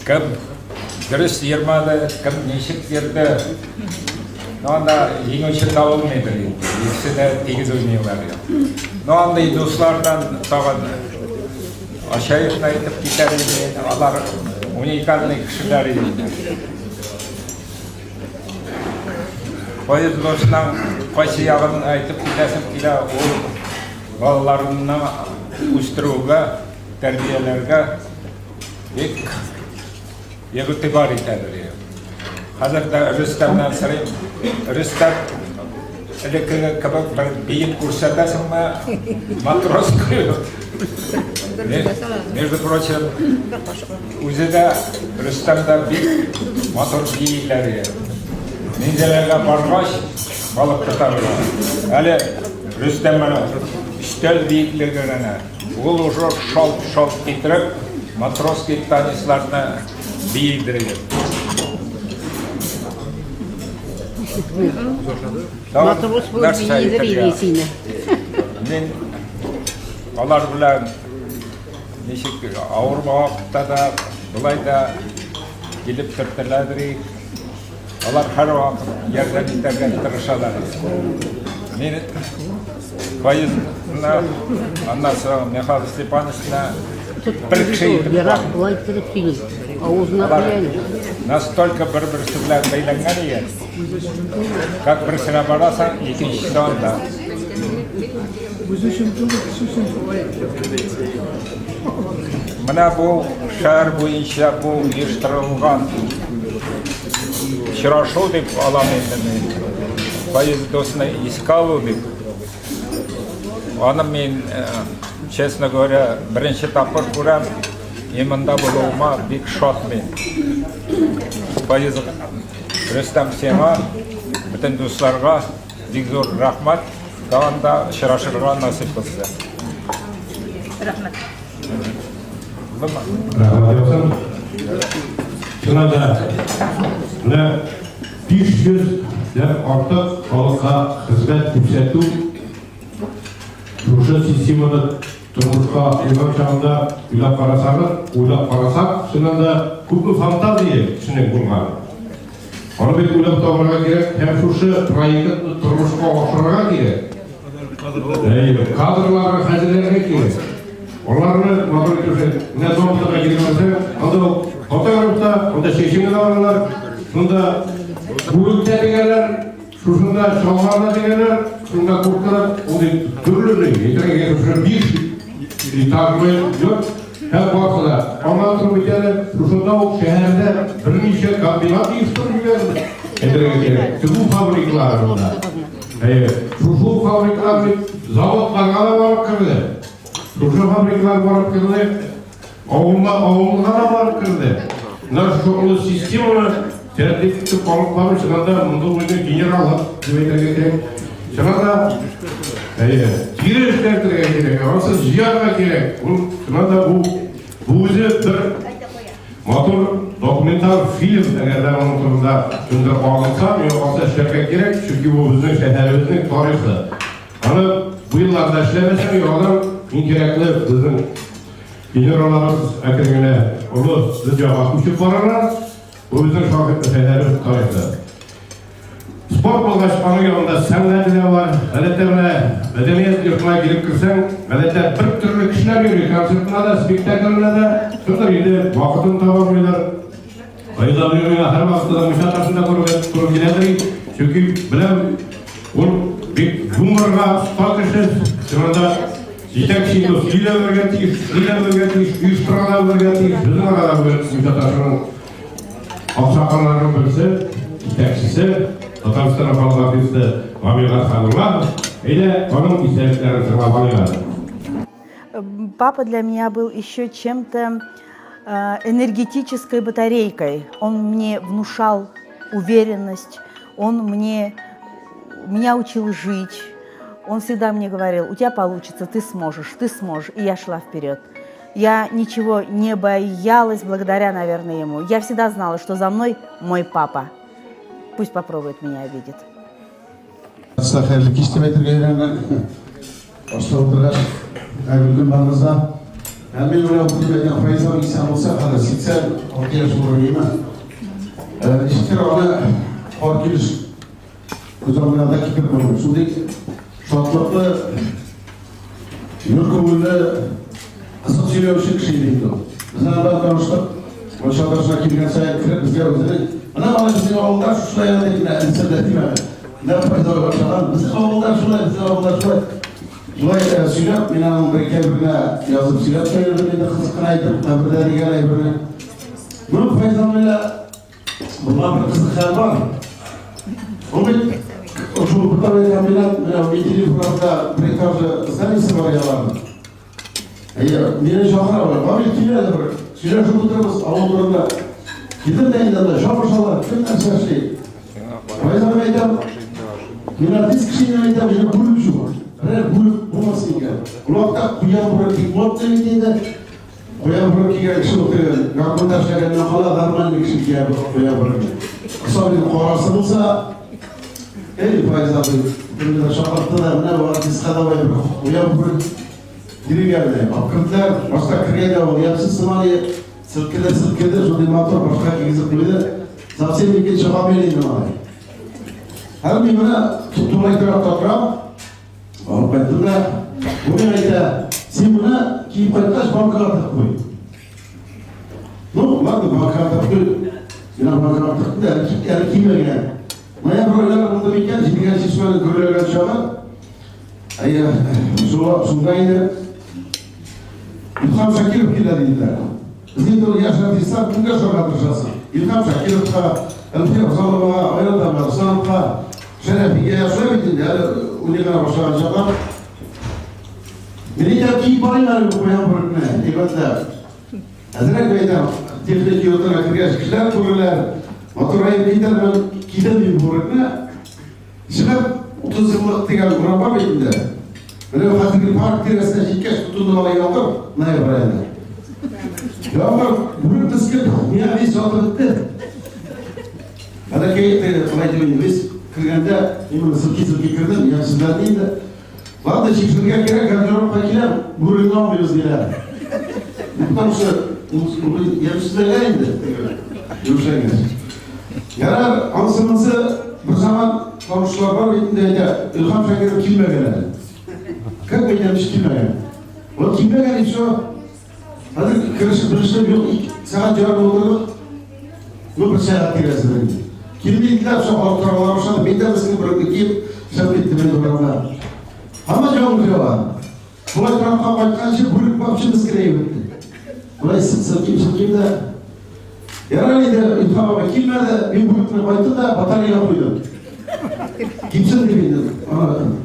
кім дұрыс ермады, кім нешік ерді, анда еңінші табылмайды. Екісі де тегіз ойнайлар. Андай достардан тағын ашайықын айтып кетер еді, алар уникальный кішілер еді. Пойыз досынан қайсы яғын айтып кетесім келе, ол балаларына өстіруге, тәрбиелерге бек егіті бар етеді. Қазірді Рүстемнен сұрайым. Рүстем, ілікігі кібік бір бейін көрсетесің ме? Матрос көрі. Между прочим, өзі де Рүстемді бейін мотор бейілері. Менделерге барғаш балық тұтарыға. Әлі Рүстемені үстел бейіклігіне ол ұжыр шалп кетіріп, матросский танисларына бейілдірген. Матрос болып бейілдір елесіне. Мен алар білән нешік ауыр бағытта да, бұлай да келіп түртіләдірек. Алар қар уақыт ерден етерген тұрышалар. Мен пайызына, аннасы Михаил Степановична бір кіші етіп настолько бір-бірісі білән бәйләнген еген. Как бірісіне барасаң, екіншісі онда. Мына бұл шәһәр бойынша бұл ұйыштырылған шырашу деп алам енді мен. Пайыз досына еске алу деп. Оны мен, честно говоря, бірінші тапқыр көрем, емында болуыма бек шат мен. Пайыз Рүстем сеңа, бүтін достарға бек зор рахмат, дағанда шырашырға насип қылсы. Рахмат. Рахмат yoqsin. Шынында, 500-ден артық халыққа қызмет көрсету, осы системаны тұрмысқа қойған шағында ойлап қарасақ, шынында көпі фантазия ішінен болған. Оны бет ойлап табырға керек, һәм шушы проекты тұрмысқа ашырға керек. Кадрларға хәзірлерге керек. Оларны мотор етуші, не зомбыға келгенде, анда фотографта, анда шешімін алғанlar, сонда бөлік тәбегелер, шушында шалғарына дегенler, шunda kurtlar, onu türlü yeterli bir takip yok. Her bakıda. Ondan sonra bir tane şunda o şehirde bir nice kombinat yetiştiriyorlar. Yeterli. Bu fabrikalarında. Şu fabrikalar zavodlarına varıp kırdı. Şu fabrikalar varıp kırdı. Oğulluğa da varıp kırdı. Naş şoklu sistemi Терапевтік қолықпаны шынында мұнды өзіне генералы деп айтарға керек. Шынында тирештерге керек, осы жияға керек. Шынында бұл өзі бір мотор документал фильм, әгерде оның тұрында түндір қалынса, мен осы шерге керек, çünkü бұл біздің шәһәріміздің тарихы. Аны бұйылларда ішлемесем, одан ең керекті біздің генералlarımız әкіргені ұлы жаға көшіп барарlar. Bu bizim şahitliklerimiz tarihte. Spor bollaşmanın yanında sənədilər var. Əlbəttə medeniyet yurtuna girip kirsən, əlbəttə bir türlü kişiler görüyor. Konsertına da, spektaklına da. Şurada indi vakıtını tamamlıyorlar. Ayıdalıyorlar. Her vaxtıda müşahtasında kurup gidedir. Çünkü bilem, bir bunlarga tutak kişi, şurada yetekçiydi. Hile örgetiş, uyuşturanlar örgetiş. Bizim arada müşahtasının Aksakalların birisi, yetekçisi, Tataristana Palmatisti Mamilat Hanımlar, ile onun isteliklerini sıralamayalım. Папа для меня был еще чем-то энергетической батарейкой. Он мне внушал уверенность, он меня учил жить. Он всегда мне говорил: у тебя получится, ты сможешь. И я шла вперед. Я ничего не боялась благодаря, наверное, ему. Я всегда знала, что за мной мой папа. Пусть попробует меня обидеть. Hayırlı kişi metrelerinden başta oturlar. Aygül'ün bağımızda. Ben bir oraya oturup Faiza insan olsa kadar 86 yaş oluruyum. İşte ona korkuyoruz. Kuzamlarda kipir olur. Şimdi şartlıklı yurkumuyla kısık söylüyorsun kişiydi. Mesela ben konuştum. O şartlarına kimden sayı kırık bizler özledik. Ana bana bizim oğullar şuraya dedikler. İnsan dedim ben. Ne fayda başlanan? Bizim oğullar şuraya. Şuraya söyleyip, benim bir kebrine yazıp söyleyip, ben de kızıkınaydım. Tabi de geleyim. Bunun faydalarıyla bunlar bir kızıklar var. Onun şu burada ve kambilen bitiri burada prekavcı servisi var yalan. Benim şahara var. Abi kimler de var. Söyle şu tutarız avullarında. Gidin de inanlar. Şapaşalar. Kimler serşi. Faydalar meydan. Benim diz kişinin meydan. Benim kulüp şu var. Kulüp bulmasın ya. Kulakta kuyan bırakıp mot demeydiğinde kuyan bırakıp kişi oturuyor. Gakın taşlarından hala darman bir kişi kuyan bırakıyor. Kısa bir korası bulsa Faiz abi, burada şapattı da ne var, biz kadavayı uyanıp geri geldi. Akıntılar, başka kırıya da var, yapsız sımarı sırtkede, şu motor başka gezip koydu. Savsiyem bir kez şapamayalıydı bana. Her bir bana tuttuğuna taraf toprağı, alıp ettim de, bugün ayda, sen buna ki paytaş bankalarda koy. Ne var da bankalarda koy? Yine bankalarda koy da, yani kime gelen? Maya projeler bunda biken, şimdi gerçi şöyle görüyorlar şu an. Sundaydı. İlham Şakirov kilidiydiler. Bizim de o yaşantıysa bunga sonra atışasın. İlham Şakirov'a, Elfir Ozanova, Ayradama, Ozanova, Şerefi'ye yaşayabildiğinde, unikana başlayacaklar. Beni de ki bayınları bu koyan bırakmaya, eyvallah. Hazret Bey'den, teknik yoldan akırıya çıkışlar kururlar. Motorayı gider ben gidemeyim buranına. Çıkıp 30 yıllık tekrar kurama bekliyor. Böyle hazır park teresine şirket tutunduğu olayı oldu. Ne yapayım? Ya ama bunu tıskıp niye biz oturttu? Hadi keyifli olay diyoruz biz. Kırganda iman sırki kırdım. Ya sizler değil de. Vardı şişirgen gerek gardırob pakiler. Burunu almıyoruz diye. Bundan sonra yarışsızlar gelindi. Görüşen yarar ansımızı bir zaman konuşular var ve İlham Şakirov kimle geldi? 40 beynelmiş kimle geldi? O kimle geldi şu? Hadi kırışıp yok, 2 saat cevap oldu. Bu bir saat giresinden. Kim bildiler şu ortalar başladı, bir de bizim bıraktı kim? Sen bitti beni durumda. Ama cevap var. Kolay taraftan başkan şey buyurup bakışımız kireye bitti. Kolay sıkım de Yararıydı İlham abi, kimlerde bir boyutuna bayıttı da batarya koydu. Kimsin demeydin, anladın.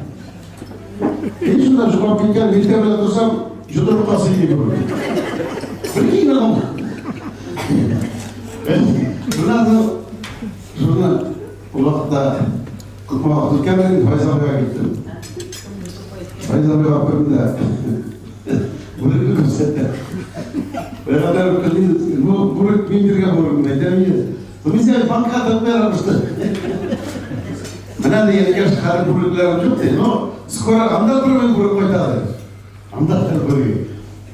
En şundan şu kapıyken bir temelde dursam, judo kasıyı gibi olur. Böyle ki inanamam. Bunlar da Шуны ул вакытта күп вакыт үткән, Файз абыйга киттем. Файз абыйга күрдем. Бүлек күрсәтте. Бeraber kılıyız. Bu buruk bindirge buruk ne demiyor. Bu bize banka da vermişti. Bana diye ki şahar buruklar çok değil. No, skora anda buruk buruk koydu. Anda da buruk.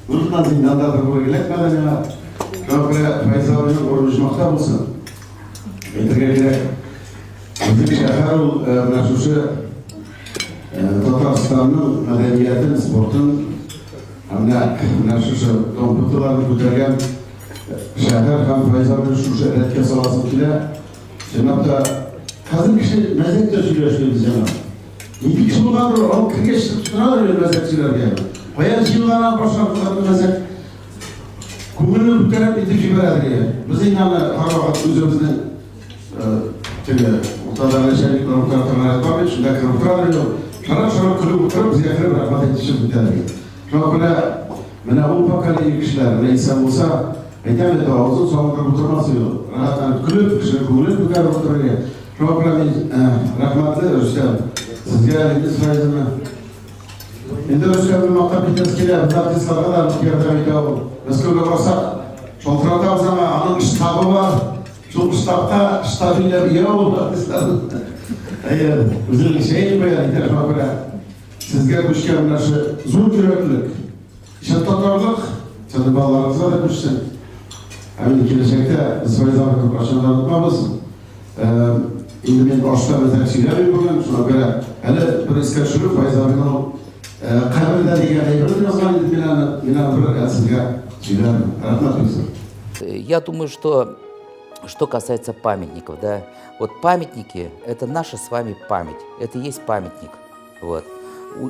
Bundan sonra anda da buruk. Lekmeden ya. Çok Faiz abinin konuşmakta olsun. Bindirgeyle. Bizim şahar naşuşu Tataristan'ın medeniyetin, sportun hamda naşuşu kompüterlerini ko'targan shahar ham Faiz abini shu e'longa solasi keladi. Janobda hozir kishi mazakda so'rashmaymiz janob. Ikki kishi bo'lgan olib kirgach tunaveradi mazakchilarga. Qo'yan jilg'anan boshqa mazak ko'ngilni ko'tarib etib yuboradi. Bizning ham haroqat o'zimizni muhtadalashalik muhtadalashlar bor, shunda kirib turadi. Shara kulib o'tirib bizga kirib rahmat aytishib o'tadi. Şuna bana bu pakali kişiler neyse olsa etemle de olsun sonra oturması yok. Rahatlar kulüp kişiler kulüp bu kadar oturuyor. Şuna rahmatli Rüstem. Sizge eliniz Faiz'ime. Şimdi Rüstem'in maktap bitmesiyle bizler kadar bir yerden ediyor. Mesela varsa şoltrada o zaman anın ştabı var. Şu ştabda ştabıyla bir yer oldu. Eğer özel bir şey mi yani? Sizge bu işkemler zor yüreklilik, şartlarlık, tabi bağlarınıza da düşsün. Emin gelecekte biz Faiz abinin başından unutmamız. Şimdi ben başta meselesiyle bugün şuna göre hele bir isker şuruk Faiz abinin kalbinde diye bir yazan yine bir sizge söylerim. Я думаю, что касается памятников, да, вот памятники – это наша с вами память, это и есть памятник, вот.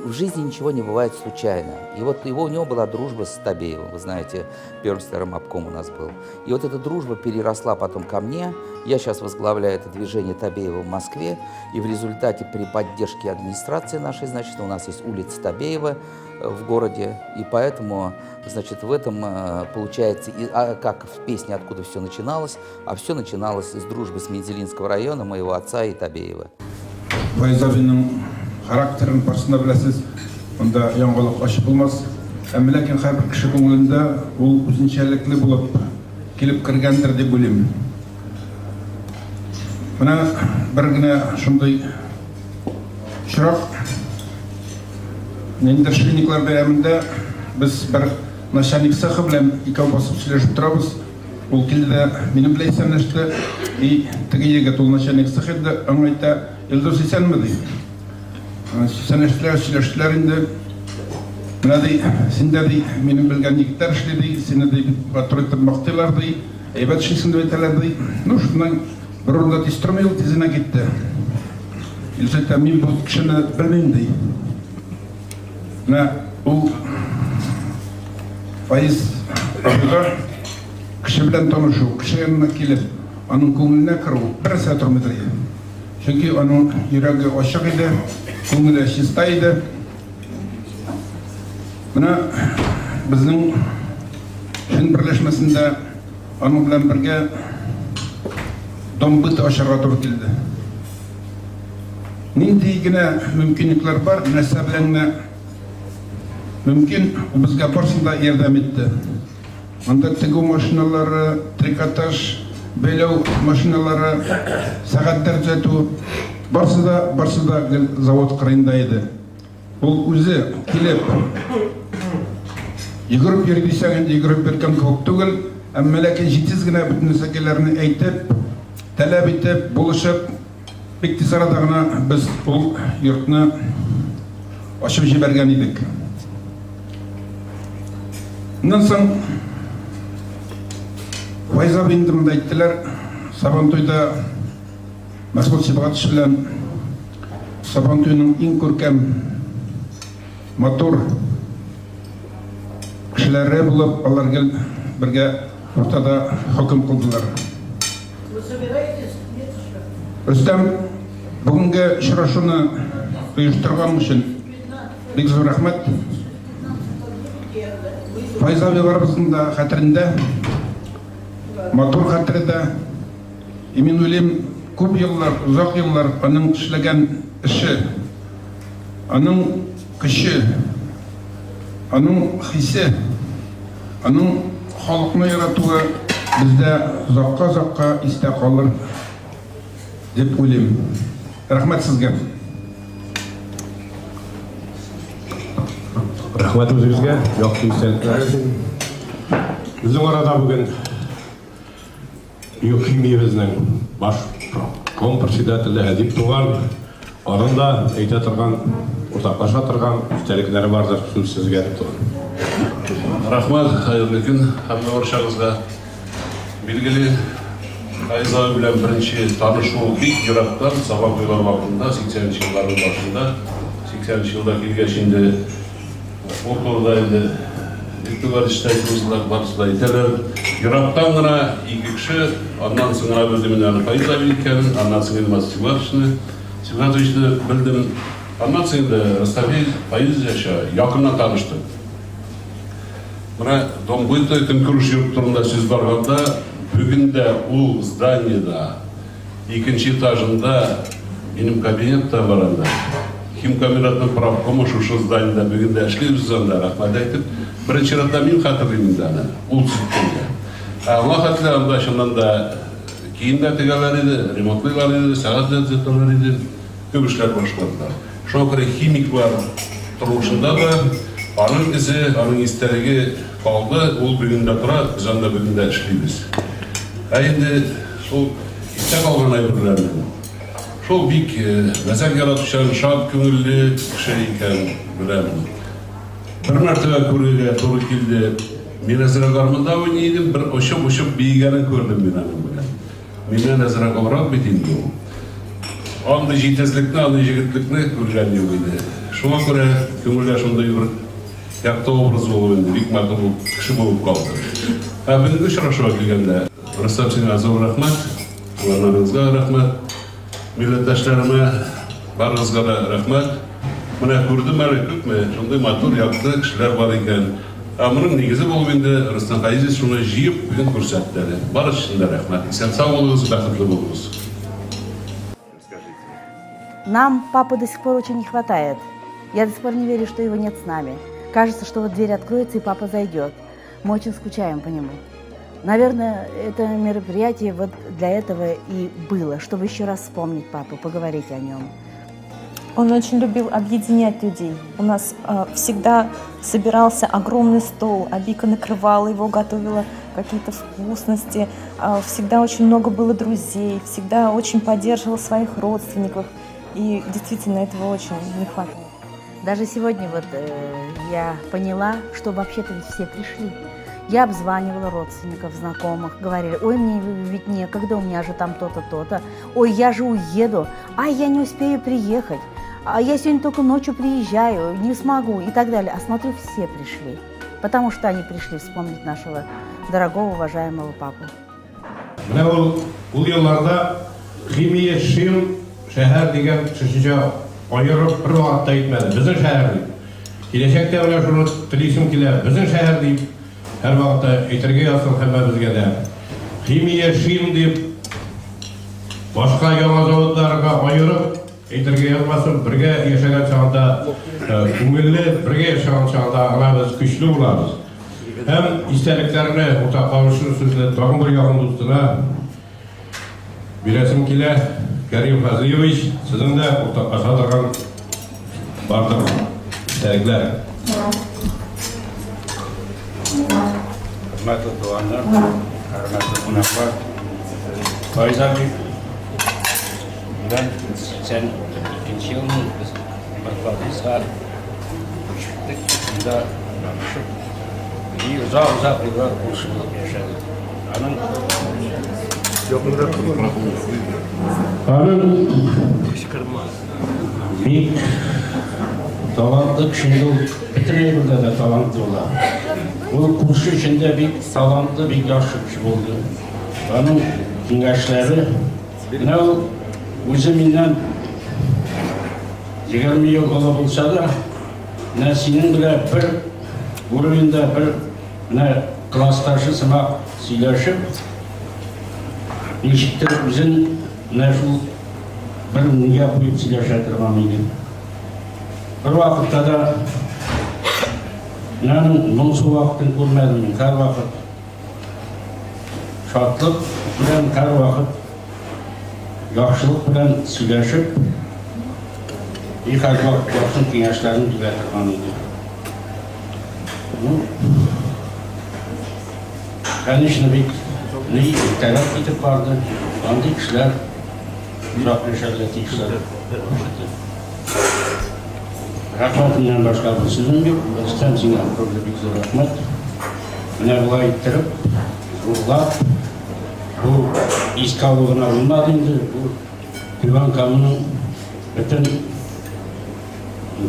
В жизни ничего не бывает случайно. И вот у него была дружба с Табеевым. Вы знаете, первый старым обком у нас был. И вот эта дружба переросла потом ко мне. Я сейчас возглавляю это движение Табеева в Москве. И в результате при поддержке администрации нашей, значит, у нас есть улица Табеева в городе. И поэтому, значит, в этом получается, как в песне «Откуда все начиналось», а все начиналось с дружбы с Мензелинского района, моего отца и Табеева. Karakterin başında biləsiz, onda yanğılıq aşı bulmaz. Ama lakin her bir kişi ko'nglida u o'zunchalik bo'lib kelib kirgandir deb o'ylayman. Mana birgina shunday chiroq Mendir kliniklar bayramida biz bir nashanik sahi bilan ikki bosib ishlashib turamiz. U keldi, meni bilan eslashdi. Tigi yigit u nashanik sahi edi, anga aytdi, "Ildiz esanmi?" dedi. Sen işler indi. Bana dey, sen de dey, benim bilgen yigitler işledi, seni dey, batırıp baktılar dey, evet şeysini de öteler dey. No, şundan bir orada istromel dizine gitti. İlse min bu kişini bilmem dey. O Faiz abla kişi bilen tanışıyor, kişi yanına gelip onun konuğuna kırıyor, bir saat durmadı. Çünkü onun yüreği aşık idi. Ko'ngli shistaydi. Buni bizning shin birlashmasida onun bilan birga dombit oshirga to'g'ri keldi. Nindigina mumkinliklar bor, narsa bilan mumkin bizga borsida yordam etdi. Unda tiguv mashinalari, trikotaj, belov mashinalari, soatlar tuzatuv Barsida zavod qirindaydi. Bu o'zi kelib yugurib yuribsan, yugurib bergan ko'p tugul, ammo lekin jitizgina butun narsalarni aytib, talab etib, bo'lishib, iktisoradagina biz bu yurtni ochib jibergan edik. Undan so'ng Faiz abim aytdilar, Sabantoyda Mas'ud Sibat bilan Sabantoyning eng ko'rkam motor kishilari bo'lib, ularga birga o'rtada hukm qildilar. Rustam bugungi uchrashuvni uyushtirgan uchun bek zo'r rahmat. Faiz abilarimizning xatirida, motor xatirida, men o'ylayman көп еллар, ұзақ еллар аның эшләгән эше, аның көче, аның хисе, аның халыкны яратуы бездә озакка истә калыр дип уйлыйм. Рәхмәт сезгә. Рахмат өзіңізге, яқты естеліктер үшін. Біздің арада бүгін химиябіздің баш председателі әдеп туған, арында әйте тұрған, ортақлаша тұрған естеліктері бардыр, сөз сізге әдеп туған. Рахмат, қайырлы күн, hamma баршаңызға. Белгілі Айза белән бірінші танышу бик ерақтан, сабақ ойлар вақытында, 80-ші жылдардың башында, 80-ші жылда келгешінде оқылда енді Виктор Штайкузлар барысында етелер. Ерақтан ғына екі кіші, аннан сыңыра білдім әні Файза біліккенін, аннан сыңын Сиватовичны білдім. Аннан сыңында Ростовей Файз яша, якыннан таныштым. Мына Домбойта конкурс жүріп тұрында сөз барғанда, бүгінде ол зданиеда, екінші этажында, менің кабинетта баранда, химкамератның правкомы шушы зданиеда бүгінде әшлейбіз занда, рахмат айтып, бірінші ратта мен қатырдымын даны, ол түсіпкенде. Ала қатылы анда шыннан да кейін де тегелер еді, ремонтлығар еді, сағат дәдзетталар еді, көп ішлер башқаларда. Шоқыры химик бар тұрушында да, аның ізі, аның істерігі қалды, ол бүгінде тұра, біз анда бүгінде әшлейбіз. Әйінді сол істе қалған айбірлерінің. Шол бик мәзәк яратушан, шат көңілі кіші екен білемін. Бір мәртебе көруге торы келді. Мен әзірек армында ойнайдым, бір ұшып бейгенін көрдім мен әнім білем. Менен әзірек олырақ бетейді ол. Анды жетезлікні, анды жегітлікні көрген не ойды. Шуға көре көңілге шондай бір яқты образ болып енді, бик мәрті бұл кіші болып қалды. Бүгінгі шырашыға келгенде, Рустам сен азор рахмат, оларыңызға рахмат, милләттәшләріме барыңызға да рахмат. Мына көрдім әлі көпме, сондай матур яқты кішілер бар екен. Мұның негізі болып енді Рустам Файзович шуны жиып бүгін көрсәттері. Бар ішінде рахмат. Сен сау болыңыз, бақытлы болыңыз. Нам папы до сих пор очень не хватает. Я до сих пор не верю, что его нет с нами. Кажется, что вот дверь откроется и папа зайдет. Мы очень скучаем по нему. Наверное, это мероприятие вот для этого и было, чтобы еще раз вспомнить папу, поговорить о нем. Он очень любил объединять людей. У нас всегда собирался огромный стол, Абика накрывала его, готовила какие-то вкусности. Всегда очень много было друзей, всегда очень поддерживал своих родственников. И действительно этого очень не хватает. Даже сегодня вот я поняла, что вообще-то ведь все пришли. Я обзванивала родственников, знакомых, говорили: ой, мне ведь некогда, у меня же там то-то, то-то, ой, я же уеду, а я не успею приехать, а я сегодня только ночью приезжаю, не смогу и так далее. А смотрю, все пришли, потому что они пришли вспомнить нашего дорогого, уважаемого папу. Бұл елларда химия шим шәһәр деген шешінше айырып бір вақытта етмеді. Біздің шәһәр дейіп. Келешекте біле шunu тілейсім келе. Біздің шәһәр дейіп. Әр вақытта етерге ясыл қәмбә бізге де. Химия шим дейіп, башқа яңа заводларға айырып, етерге язмасын, бірге ешеген шағында көңілі, бірге ешеген шағында ғана біз күшлі боламыз. Hem istediklerini ortaklaşır sözle tağın bir yakın dostuna bir resim kile Kerim Fazliyeviç sizin de ortaklaşadırgan vardır istedikler. Hürmetli doğanlar, hürmetli konaklar, Faiz abi, ben sen ikinci yılını biz bakladıysa küçüktük, bunda anlaşıp iyi uzak yıllar konuşmalar yaşadık. Anın bir talantlı şimdi bitirmeyimde de talantlı olan. O kursu içinde bir talantlı bir yaşlı kişi oldu. Onun gençleri ne o özümünden 20 yıl ola bulsa da ne senin bile bir grubunda bir ne klastaşı sınav söyleşip nişittir bizim мына шул бір неге қойып сөйлеп жатырған екен. Бір уақытта да мынаның мұңсыз уақытын көрмедім мен. Әр уақыт шатлық білән, әр уақыт жақсылық білән сөйлесіп, әр уақыт жақсын кеңешлерін түзеп тұрған еді. Конечно, бек талап кетіп барды. Андай кісілер ұзақ yaşadığı kişiler. Rahmatımdan başka bir sözüm yok. Özlem Sinan Kurulu bir zor rahmet. Mine bulay ettirip, ruhlat, bu iskalığına olmadı indi. Bu Divan Kamu'nun bütün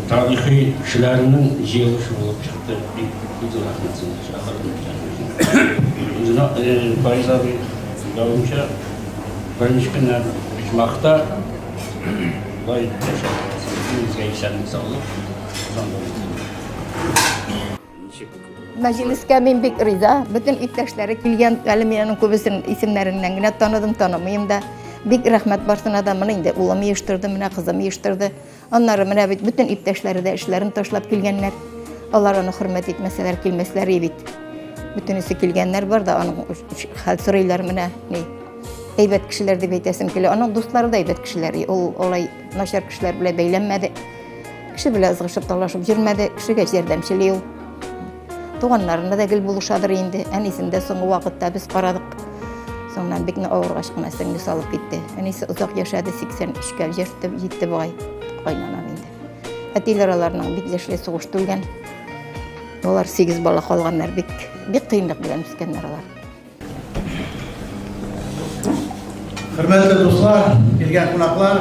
tarihi kişilerinin yığılışı olup çıktı. Bir zor rahmetsin. Faiz abi davranışa birinci günler içmakta bulay Мәжіліске мен бек риза. Bütün иптәшләре килгән, әле менің көбісінің исемнәреннән генә таныдым, танымыйм да. Бик рәхмәт барсын адамын инде. Улым ештерді, менә кызым ештерді. Аннары менә бит bütün иптәшләре дә эшләрен ташлап килгәннәр. Алар аны хөрмәт итмәсәләр, килмәсләр бит. Бүтүнесе килгәннәр бар да, аның хәл сорыйлар менә. Әйбәт кешеләр дип әйтәсем килә. Аның дуслары да әйбәт кешеләр. Ул алай начар кешеләр белән бәйләнмәде. Кеше белән ызгышып талашып йөрмәде. Кешегә ярдәмчели ул. Туганнарына да гел булышадыр инде. Әнисендә соңгы вакытта без карадык. Соңнан бик авыргач кына сеңне салып китте. Әнисе озак яшады, 83-кә җитте бугай. Кайнанам инде. Әтиләр аларның бик яшьле сугышты үлгән. Алар 8 бала калганнар, бик кыйынлык белән үскәннәр алар. Hürmetli dostlar, gelgen konaklar,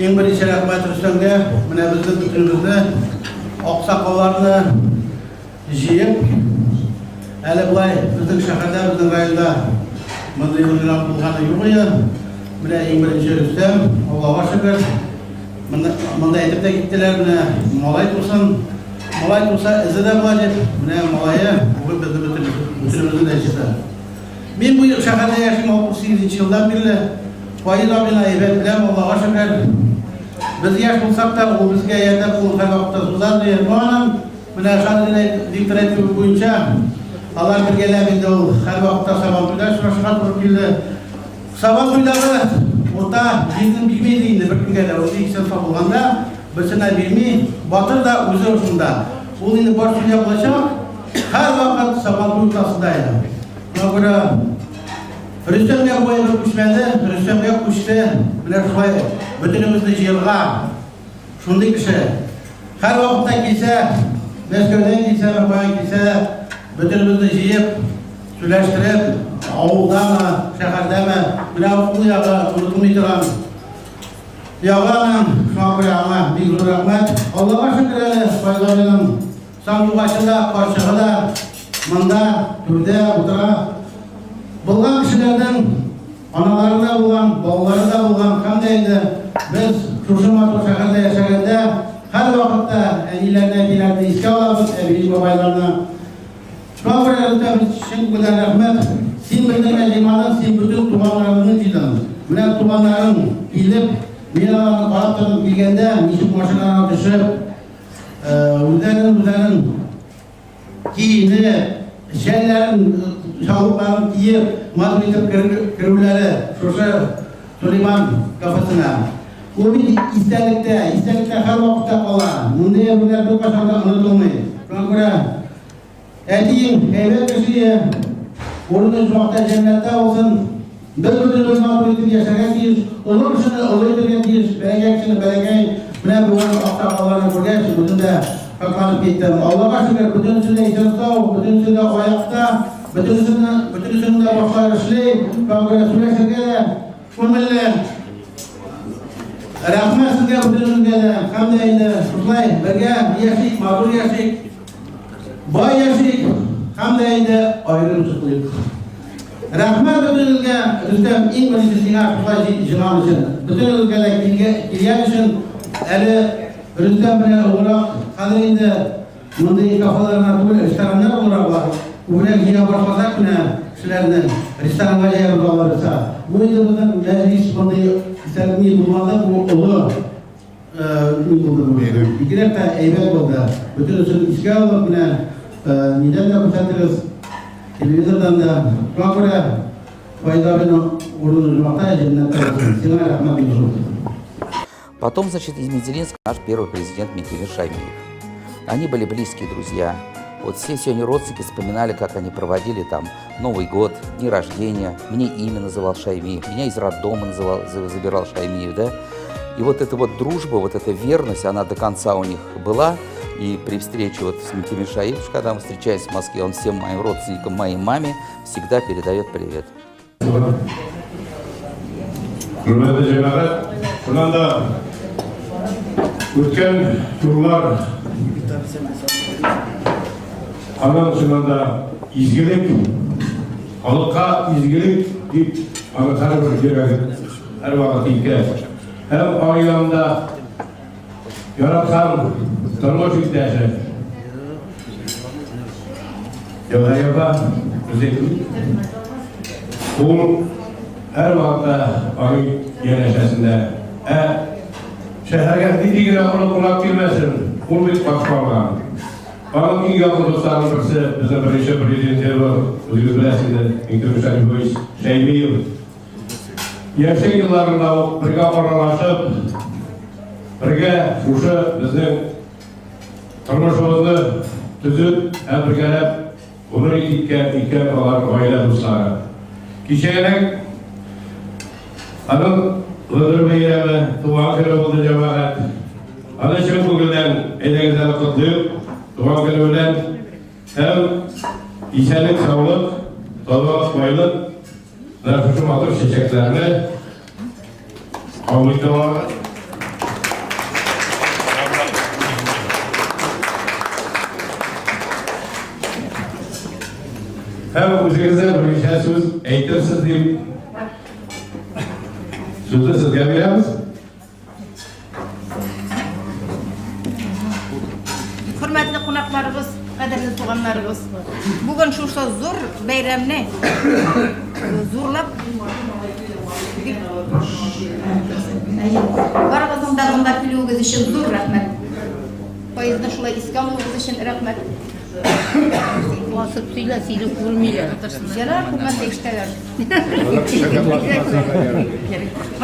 en birinci rahmet Rüstem'e, mine bizden bütünümüzde aksakallarını jiyip, әлі бұлай біздің шақырда, біздің районда мындай ұйымдар болғаны жоқ еді. Міне ең бірінші Рүстем, Аллаға шүкір, мындай айтып та кеттілер, міне малай тусын, малай туса ізі де бұла деп, міне малайы бүгін біздің бүтініміздің де жетті. Мен бұл шақырда яшым 68 жылдан бері Файыз абин айбет білем, Аллаға шүкір. Біз яш болсақ та, ол бізге аяттап бұл қай вақытта созады. Мұғанам, міне Шадырын диктор айтып бойынша, алар біргелер енді ол әр уақытта сабан туйда шырашыға тұрып келді. Сабан туйдағы орта жеңдің білмейді енді бір күнге де. Осы екісен сабылғанда бірсіне бермей, батыр да өзі ұшында. Ол енді бар сөйлеп болашақ, әр уақыт сабан туй ортасында еді. Бұна көрі Рүстемге бойы бір күшмеді, Рүстемге күшті, міне шылай бүтінімізді жиылға, шынды кіші. Әр уақытта келсе, Мәскеуден келсе, Мәкоян келсе, bütünümüzü jiyip, süleştirip, avulda mı, şehirde mi, bile okul yağı, unutmayacağım. Yağlarla, şu an buraya bir zor rahmet. Allah'a şükür eyle, Faydalı'nın sandığı başında, karşığı da, mında, türde, otura. Bulgan kişilerden, anaları da bulgan, babaları da bulgan, kandaydı. Biz şu matı şehirde yaşarken her vakitte ileride iske alabız, evli babaylarına. Şuna buraya şimdi güzel rahmet. Sen bildiğin limanın, sen bütün tuğanlarının cidden. Mine tuğanların gelip, minaların kalıplarını bilgende, nişip maşınlarına düşüp, üzerinin giyini, şeylerin, şahlıklarını giyip, mazmitip kırıvları, şuşu Süleyman kafasına. O bir istelikte her vakitte kalan. Bunda bunlar çok aşağıda unutulmayı. Şuna buraya Әтейін, әйбет кішіге, орны жоқта жәннатта болсын, бір-бірін мал етіп яшаған дейіз, ұлы кішіні ұлы етілген дейіз, бәрекей кішіні бәрекей, мына бұған ақтағаларына көргенші, бүтін де қақланып кеттім. Аллаға шүкір, бүтінісінде есенстау, бүтінісінде аяқта, бүтінісінде бақылар ішлей, бағыра сөйлесірге де, көңілі. Рахмет сізге бүтінісінде де, қандай енді, құтлай, бірге яшик, мазур яшик, Bay yaşayık, hem de indi ayrımcılık. Rahmet bütünülge, Rüstem en birincisine kutlayıcı jınan için. Bütünülge'de kilgen için, eli Rüstem bile olarak, kadir indi, mındığı kafalarına tübül işlerenler olarak var. Ulan yine başlasak mı kişilerini restoran'a yayarız alırsa. Bu yüzden meclis konuda isterdiğini bulmadı bu olu buldu. İki de eyvallah oldu. Bütün usul işgal alıp yine neden de kusatırız. Televizyondan da kulaklara faydalarını uğrunuzmakta cennetten sina rahmet olsun. Потом, значит, из Мензелинска наш первый президент Микель Шаймиев. Они были близкие друзья. Вот все они родственники вспоминали, как они проводили там Новый год, дни рождения. Мне имя называл Шаймиев, меня из роддома забирал Шаймиев, да. И вот эта вот дружба, вот эта верность, она до конца у них была. И при встрече вот с Микелем Шаиповичем, когда мы встречаемся в Москве, он всем моим родственникам, моей маме всегда передает привет. Hürmetli cemaat, bundan da ötken turlar anan şundan izgilik, halka izgilik deyip anlatar bir kere her vakit ilke. Hem ailemde yaratan tanıma fikirleri. Yavayaba özellikle bu her vakitte ayın yerleşesinde şehirge dediğine kulak girmesin, bunu bir bakışmalar. Anın en yakın dostlarının birisi bizim birinci prezidentleri var, özgür bilesiniz, Mektebi Şahiboviç Şaymiyev. Yaşlı yıllarında birge aralaşıp, birge uşu bizim turmuşumuzu tüzüp, hep birgelep, bunu iken olan aile dostları. Kişiyenek Anın Hıdır Beyremi, Tuğan Kırı oldu cemaat. Anın şimdi bugünden elinizden kutlayıp, Tuğan Kırı bilen hem içerlik, sağlık, sağlık, bayılık, nefesim atıp çiçeklerini avlıkta var. Hem üzerinizden bir şey söz eğitirsiz diyeyim. Sözü sizge veremiz. Hürmetli konaklarımız, kaderli tuğanlarımız. Bugün şu zor bayramını zorlap Barabazın dağında külüğünüz için zor rahmet. Fayızda şulay iskamlığınız için rahmet. Basıp suyla silip vurmayla. Yarar hürmetli işteler.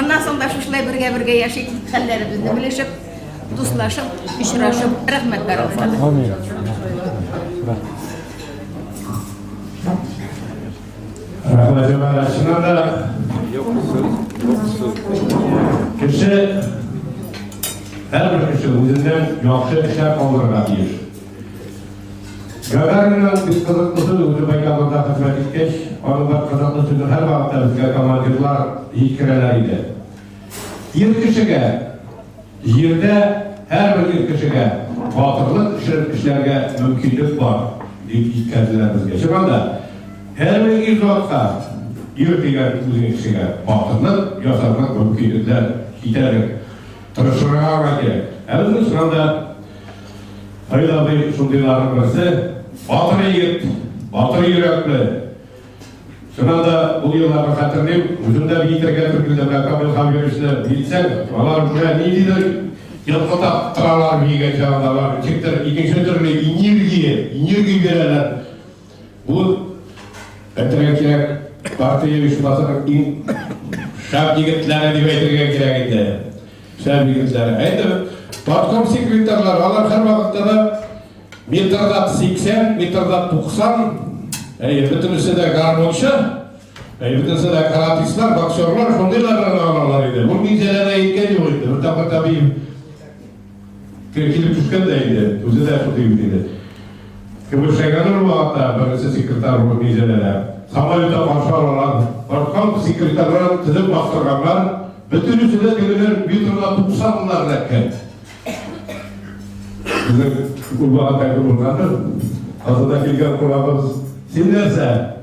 Bundan sonra şuşlay birge yaşayıp, hallerimizni bilişip, dostlaşıp, işraşıp, rahmet barabazda. Amin. Rahmet cemaat açısından da kişi her bir kişi özünden yaxşı işler kaldırırlar diyor. Gagarin'in biz kızıklısı özü bayramında hizmet etmiş, onun da kızıklısı her vakitte bizge komandirler hikayeler idi. Bir kişiye, yerde her bir kişiye batırlık işlerge mümkünlük var deyip hikayeler bizge. Şu anda her bir ilkokta yürütüyen uzun kişiye batırlık, yasallık mümkünlükler giderek tırışırığa gerek. Elbette şu anda hayda bir şundilerin birisi batır yiğit, batır yürekli. Şu anda bu yıllarda hatırlayayım, uzunda bir yitirgen Türk'ünde Kamil Havyarış'ta bilsen, onlar buraya ne dedi? Yılkıta tıralar bilgen çağındalar, çıktır, ikinci türlü enerji verirler. Bu Etrek partiye uyuşmasının en şap yigitlerine diye gerek. Şap yigitlerine. Endi Partkom sekreterler, onlar her vakitte da metrda 80, metrda 90, bütünüsü de garmonçu, bütünüsü de karatistler, boksörler, şundaylardan alırlar idi. Bu mizelere etkili oydu. Bir dakika tabii kilip düşken de idi. Özü de şundaydı. Kıbrıs'ın bu hatta birisi sekreter bu mizelere. Samayüte başlar olan Partkom sekreterler tızıp bastırganlar, bütünüsü de diyorlar metrda 90'lar dakika. Bizim kurbağa kaybı bulunandır. Aslında kilgan kulağımız sinirse.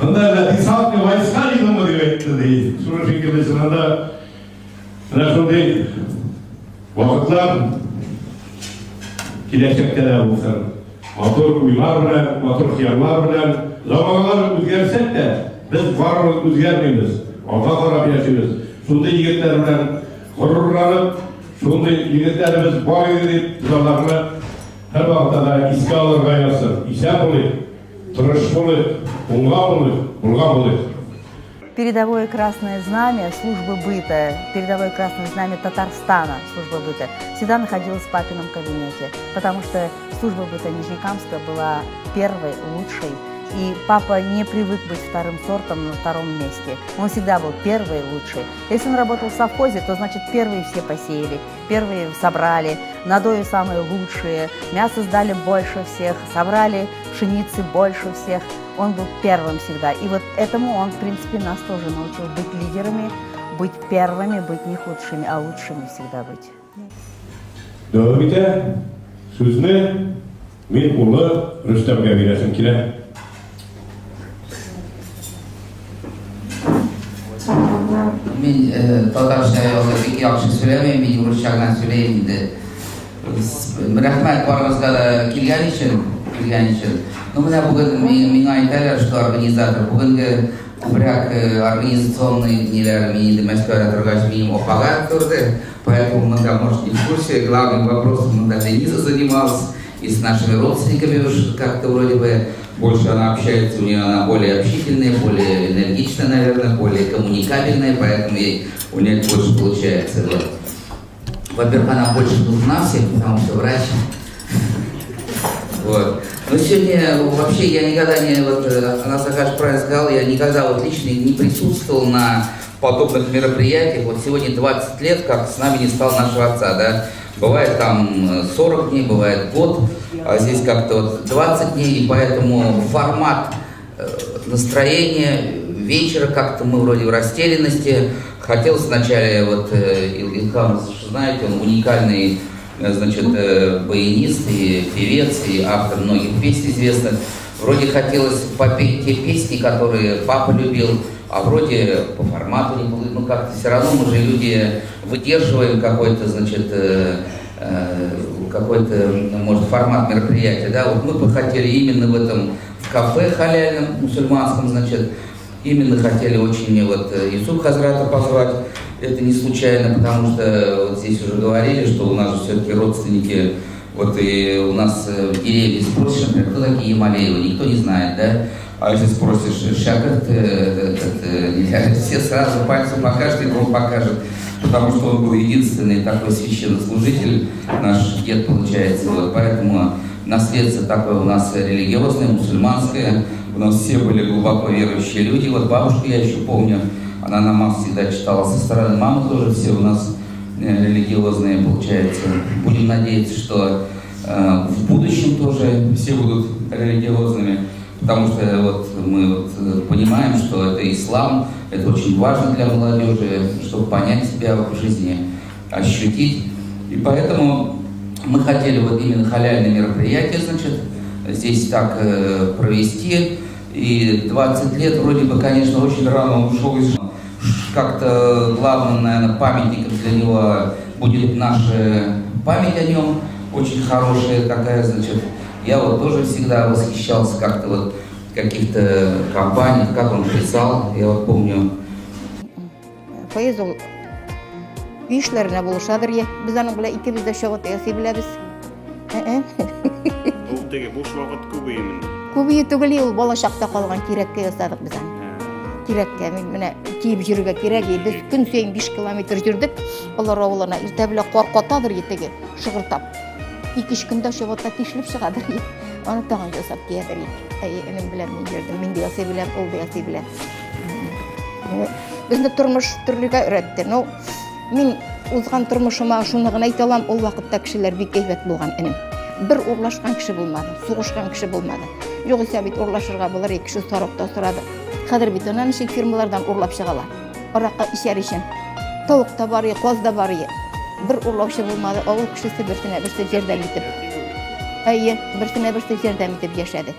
Bunda isat ve vayskal yılımı demektir değil. Şunu şekilde sınavda şunu değil. Vakıtlar gelecekte de olsun. матур уйлар белән, матур хыяллар белән. Заманнар үзгәрсәк тә, без барыбыз үзгәрмибез. Алга карап яшибез. Шундый егетләр белән горурланып, шундый егетләребез бар иде дип аларны һәр вакытта да искә алырга ярсын. Исән булыйк, тырыш булыйк, уңга булыйк. Передовое красное знамя службы быта, передовое красное знамя Татарстана службы быта всегда находилось в папином кабинете, потому что служба быта Нижнекамска была первой, лучшей, и папа не привык быть вторым сортом на втором месте. Он всегда был первый, лучший. Если он работал в совхозе, то значит первые все посеяли, первые собрали, надои самые лучшие, мясо сдали больше всех, собрали пшеницы больше всех. Он был первым всегда. И вот этому он, в принципе, нас тоже научил быть лидерами, быть первыми, быть не худшими, а лучшими всегда быть. Дәвам итә. Сүзне мин улы Рөстәмгә бирәсем килә. Мен татарча бик яхшы сөйләмим, мин урысча гына сөйләйм инде. Рәхмәт барыгызга да килгән өчен. Ну, менә бүген миңа әйтәләр, что организатор бүгенге күбрәк организационный ниләр мин инде Мәскәүдә торгач минем опага торды, поэтому монда, может, не в курсе, главным вопросом монда Дениза занималась, и с нашими родственниками уж как-то вроде бы больше она общается, у нее она более общительная, более энергичная, наверное, более коммуникабельная, поэтому у нее больше получается. Вот. Во-первых, она больше нужна всем, потому что врач. Вот. Но сегодня вообще я никогда не, вот Анас Акаш правильно сказал, я никогда вот лично не присутствовал на подобных мероприятиях. Вот сегодня 20 лет, как с нами не стал нашего отца, да. Бывает там 40 дней, бывает год, а здесь как-то вот 20 дней, и поэтому формат настроения вечера как-то мы вроде в растерянности. Хотелось вначале, вот Илхам, знаете, он уникальный, значит, баянист и певец, и автор многих песен известных. Вроде хотелось попеть те песни, которые папа любил, а вроде по формату не было. Ну как-то все равно мы же люди выдерживаем какой-то, значит, какой-то, может, формат мероприятия. Да? Вот мы бы хотели именно в этом, в кафе халяльном, мусульманском, значит, именно хотели очень вот Юсуф Хазрата позвать. Это не случайно, потому что вот здесь уже говорили, что у нас же все-таки родственники, вот и у нас в деревне спросишь, например, кто такие Ямалеевы, никто не знает, да? А если спросишь Шакат, все сразу пальцем покажут, и он покажет, потому что он был единственный такой священнослужитель, наш дед получается, вот, поэтому наследство такое у нас религиозное, мусульманское, у нас все были глубоко верующие люди, вот бабушку я еще помню, она намаз всегда читала со стороны мамы, тоже все у нас религиозные, получается. Будем надеяться, что в будущем тоже все будут религиозными, потому что вот мы вот понимаем, что это ислам, это очень важно для молодежи, чтобы понять себя в жизни, ощутить. И поэтому мы хотели вот именно халяльное мероприятие, значит, здесь так провести. И 20 лет вроде бы, конечно, очень рано он ушел из жизни. Как-то главным, наверное, памятником для него будет наша память о нем, очень хорошая такая, значит. Я вот тоже всегда восхищался как-то вот в каких-то компаниях, как он писал, я вот помню. Файыз ул ишләренә булышадыр, без аның белән икебез дә чыгып ясый беләбез. Бу теге буш вакыт күбеймен. Күбие түгел, ул балачакта калган кирәккә ясадык без аны. Кирәккә, менә киеп йөрергә кирәк, без көн саен 5 километр йөрдек. Алар авылына иртә белән каркатадыр итеге, шыгыртап. 2-3 көндә чыгып та тишелеп чыгадыр. Аны тагын ясап киядер. Энем белән мин йөрдем, мин дә ясый беләм, ул да ясый белә. Безне тормыш төрлегә өйрәтте. Ну, мин узган тормышыма шуны гына әйтә алам, ул вакытта кешеләр бик әйбәт булган энем. Бер урлашкан кеше булмады, сугышкан кеше булмады. Югыйсә бит урлашырга булыр, кеше сарыкта сорады. Хәзер бит аны ничек фирмалардан урлап чыгалар. Аракка ишәр өчен. Тавык та бар, каз да бар. Бер урлаучы булмады, авыл кешесе берсенә җәрдәм итеп. Әйе, берсенә җәрдәм итеп яшәде.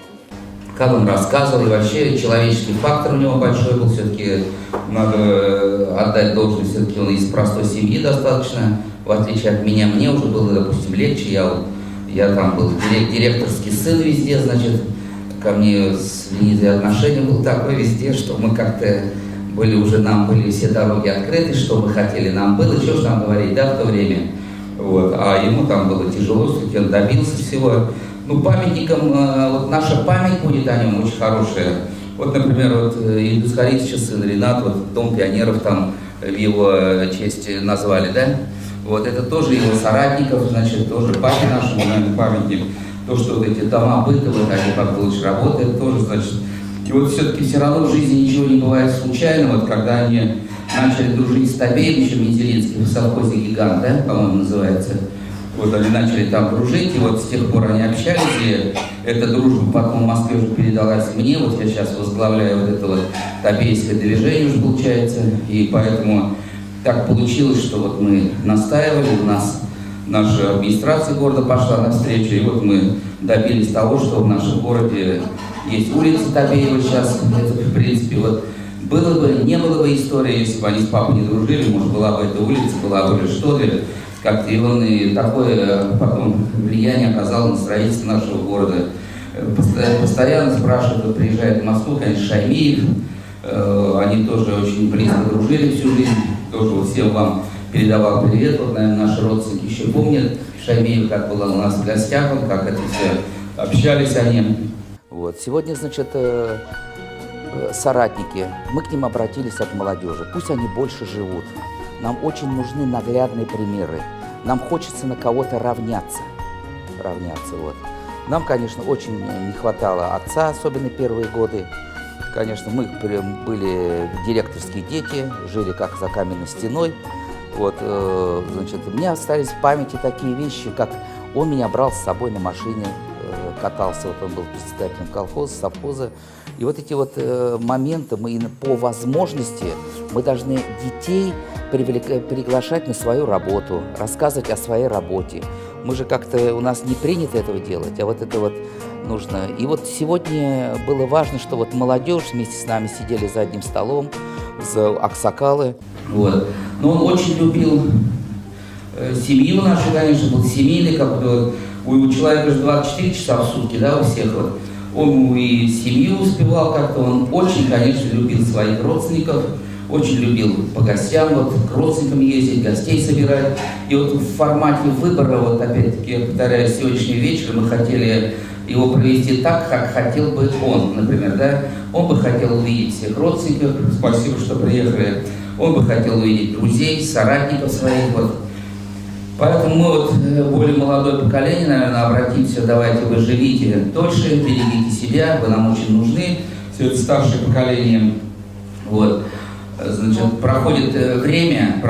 Как он рассказывал, и вообще человеческий фактор у него большой был, все-таки надо отдать должное, все-таки он из простой семьи достаточно, в отличие от меня, мне уже было, допустим, легче, Я там был директорский сын везде, значит, ко мне с Ленизой отношение было такое везде, что мы как-то были уже, нам были все дороги открыты, что мы хотели, нам было, что ж нам говорить, да, в то время. Вот. А ему там было тяжело, все-таки он добился всего. Ну, памятником, вот наша память будет о нем очень хорошая. Вот, например, вот Ильдус Харисович, сын Ренат, вот Дом пионеров там в его честь назвали, да? Вот это тоже его соратников, значит, тоже папе нашему, наверное, памятник. То, что вот эти дома быта, вот они как лучше работают, тоже, значит. И вот все-таки все равно в жизни ничего не бывает случайно. Вот когда они начали дружить с Табеевичем Мензелинским в совхозе «Гигант», да, по-моему, называется. Вот они начали там дружить, и вот с тех пор они общались, и эта дружба потом в Москве уже передалась мне. Вот я сейчас возглавляю вот это вот Табеевское движение уже получается, и поэтому так получилось, что вот мы настаивали, у нас наша администрация города пошла навстречу, и вот мы добились того, что в нашем городе есть улица Табеева сейчас. Это, в принципе, вот было бы, не было бы истории, если бы они с папой не дружили, может, была бы эта улица, была бы что-то, как-то, и он и такое потом влияние оказал на строительство нашего города. Постоянно спрашивают, вот приезжает в Москву, конечно, Шаймиев, они тоже очень близко дружили всю жизнь, тоже вот всем вам передавал привет, вот, наверное, наши родственники еще помнят Шаймиев, как было у нас в гостях, вот, как это все общались они. Вот. Сегодня, значит, соратники, мы к ним обратились от молодежи, пусть они больше живут. Нам очень нужны наглядные примеры, нам хочется на кого-то равняться, вот. Нам, конечно, очень не хватало отца, особенно первые годы. Конечно, мы были директорские дети, жили как за каменной стеной. Вот, значит, у меня остались в памяти такие вещи, как он меня брал с собой на машине, катался, вот он был председателем колхоза, совхоза. И вот эти вот моменты, мы по возможности, мы должны детей приглашать на свою работу, рассказывать о своей работе. Мы же как-то, у нас не принято этого делать, а вот это вот нужно. И вот сегодня было важно, что вот молодежь вместе с нами сидели за одним столом, за аксакалы. Вот. Но он очень любил семью нашу, конечно, был семейный, как вот, у человека же 24 часа в сутки, да, у всех вот. Он и семью успевал как-то, он очень, конечно, любил своих родственников, очень любил по гостям, вот к родственникам ездить, гостей собирать. И вот в формате выбора, вот опять-таки, я повторяю, сегодняшний вечер мы хотели его провести так, как хотел бы он, например, да. Он бы хотел увидеть всех родственников, спасибо, что приехали. Он бы хотел увидеть друзей, соратников своих, вот. Поэтому мы вот, более молодое поколение, наверное, обратимся, давайте вы живите дольше, берегите себя, вы нам очень нужны, все это старшее поколение. Вот. Значит, проходит время,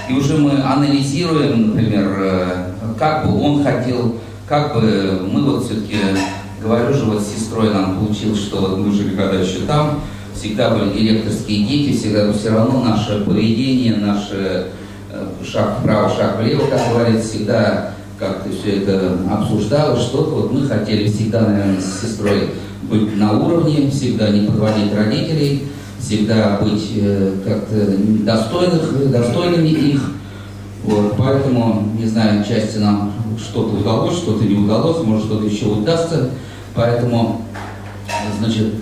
и уже мы анализируем, например, как бы он хотел, как бы мы вот все-таки, говорю же, вот с сестрой нам получилось, что вот мы жили когда еще там, всегда были директорские дети, всегда все равно наше поведение, наше шаг вправо, шаг влево, как говорится, всегда как-то все это обсуждалось, что-то. Вот мы хотели всегда, наверное, с сестрой быть на уровне, всегда не подводить родителей, всегда быть как-то достойными их. Вот, поэтому, не знаю, части нам что-то удалось, что-то не удалось, может, что-то еще удастся. Поэтому, значит,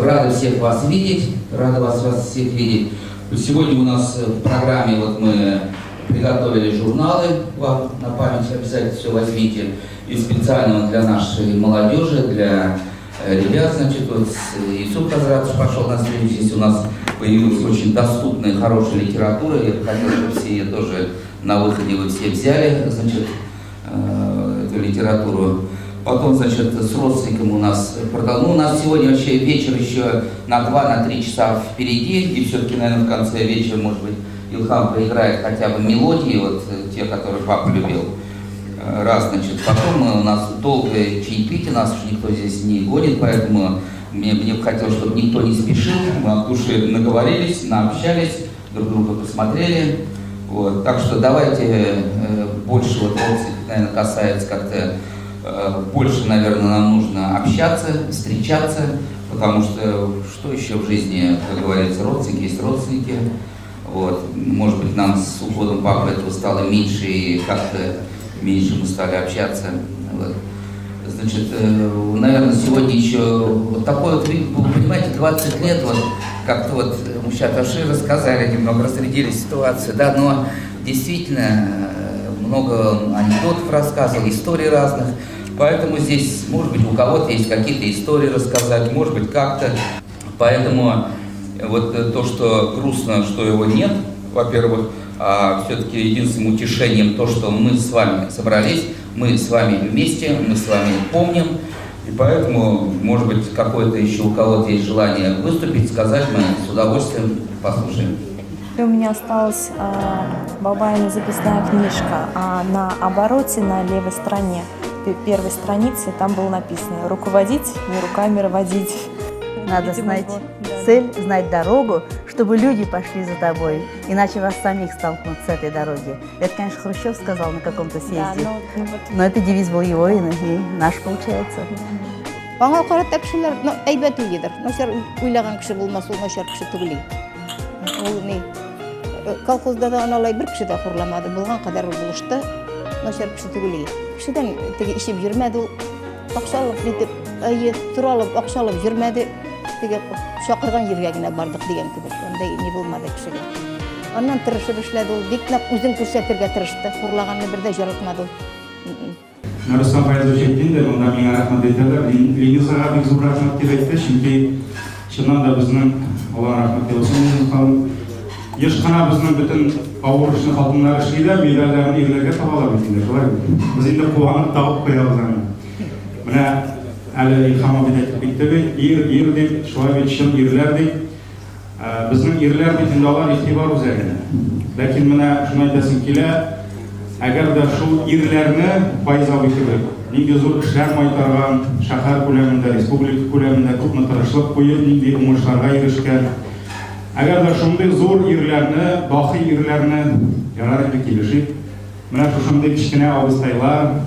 рады всех вас видеть, рады вас всех видеть. Сегодня у нас в программе вот мы приготовили журналы, вам на память обязательно все возьмите, и специально для нашей молодежи, для ребят, значит, вот Юсуп Хазратович пошел на встречу, здесь у нас появилась очень доступная, хорошая литература, я бы хотел, чтобы все ее тоже на выходе вы все взяли, значит, эту литературу. Потом, значит, с родственником у нас продолжим. Ну, у нас сегодня вообще вечер еще на 2-3 часа впереди, и все-таки, наверное, в конце вечера, может быть, Илхам проиграет хотя бы мелодии, вот те, которые папа любил. Раз, значит, потом у нас долгое чаепитие, нас уж никто здесь не гонит, поэтому мне бы хотелось, чтобы никто не спешил, мы от души наговорились, наобщались, друг друга посмотрели. Вот. Так что давайте больше, вот родственников, наверное, касается как-то, больше, наверное, нам нужно общаться, встречаться, потому что еще в жизни, как говорится, родственники есть родственники. Вот. Может быть, нам с уходом папы этого стало меньше, и как-то меньше мы стали общаться. Вот. Значит, наверное, сегодня еще вот такой вот, вы понимаете, 20 лет, вот как-то вот мужчины рассказали, немного разрядили ситуацию, да, но действительно много анекдотов рассказывал, историй разных, поэтому здесь, может быть, у кого-то есть какие-то истории рассказать, может быть, как-то, поэтому вот то, что грустно, что его нет, во-первых, а все-таки единственным утешением то, что мы с вами собрались, мы с вами вместе, мы с вами помним, и поэтому, может быть, какое-то еще у кого-то есть желание выступить, сказать, мы с удовольствием послушаем. У меня осталась Бабаина записная книжка, а на обороте на левой стороне, первой странице, там было написано «Руководить, не руками водить». Надо знать цель, знать дорогу, чтобы люди пошли за тобой, иначе вас самих столкнут с этой дороги. Это, конечно, Хрущев сказал на каком-то съезде, но это девиз был его и наш, получается. Аңа карата кешеләр әйбәт уйлыйдыр. Начар уйлаган кеше булмас, ул начар кеше түгел. Ул ни колхозда да аналай бер кеше дә хурламады, булган кадәр булышты. Начар кеше түгел. Кешедән теге ишеп йөрмәде ул. Акчалык дитеп, туралып акчалып йөрмәде. Теге шакырган җиргә генә бардык дигән кебек. Андай ни булмады кешегә. Аннан тырышып эшләде ул. Бик нык үзен күрсәтергә тырышты. Хурлаганны бер дә яратмады ул. Рустам Файзович әйткәндә, монда миңа рәхмәт әйтәләр. Ленизага бик зур рәхмәт дип әйтте, чөнки чыннан да безнең Алла рәхмәт итсен, еш кына безнең бөтен авыр эшне хатыннар эшли дә, медальләрне ирләргә табалар бит инде, шулай. Без инде куанып табып куябыз аны. Менә әле Илһам абый әйтеп китте бит, ир дип, шулай бит чын ирләр дип. Безнең ирләр бит инде алар игътибар үзәгендә. Ләкин менә шуны әйтәсем килә, әгәр дә шул ирләрне Файза абый кебек нинди зур эшләр майтарган, шәһәр күләмендә, республика күләмендә күпме тырышлык куеп, нинди уңышларга ирешкән. Әгәр дә шундый зур ирләрне, бахи ирләрне ярар иде килешик. Менә шушындый кечкенә абыстайлар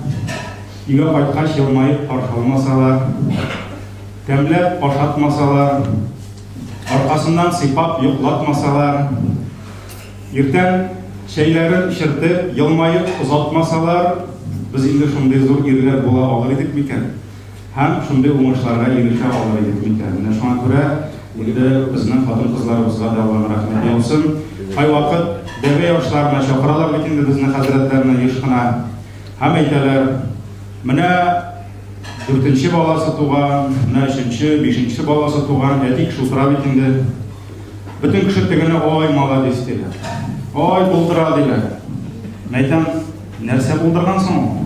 өйгә кайткач елмаеп каршыламасалар, тәмләп ашатмасалар, аркасыннан сыйпап йоклатмасалар, иртән шәйләрен эчертеп, елмаеп озатмасалар, без инде шундый зур ирләр була алыр идек микән? Һәм шундый уңышларга ирешә алыр идек микән? Менә шуңа күрә инде безнең хатын-кызларыбызга да Алла рәхмәт яусын. Кайвакыт дәвә яшьләренә чакыралар бит инде безнең хәзрәтләрне еш кына. Һәм әйтәләр, менә 4нче баласы туган, менә 3нче, 5нче баласы туган, әти кеше утыра бит инде. Бөтен кеше тегене ай молодец диләр. Ай булдыра диләр. Мәйтәм, нәрсә булдыргансың?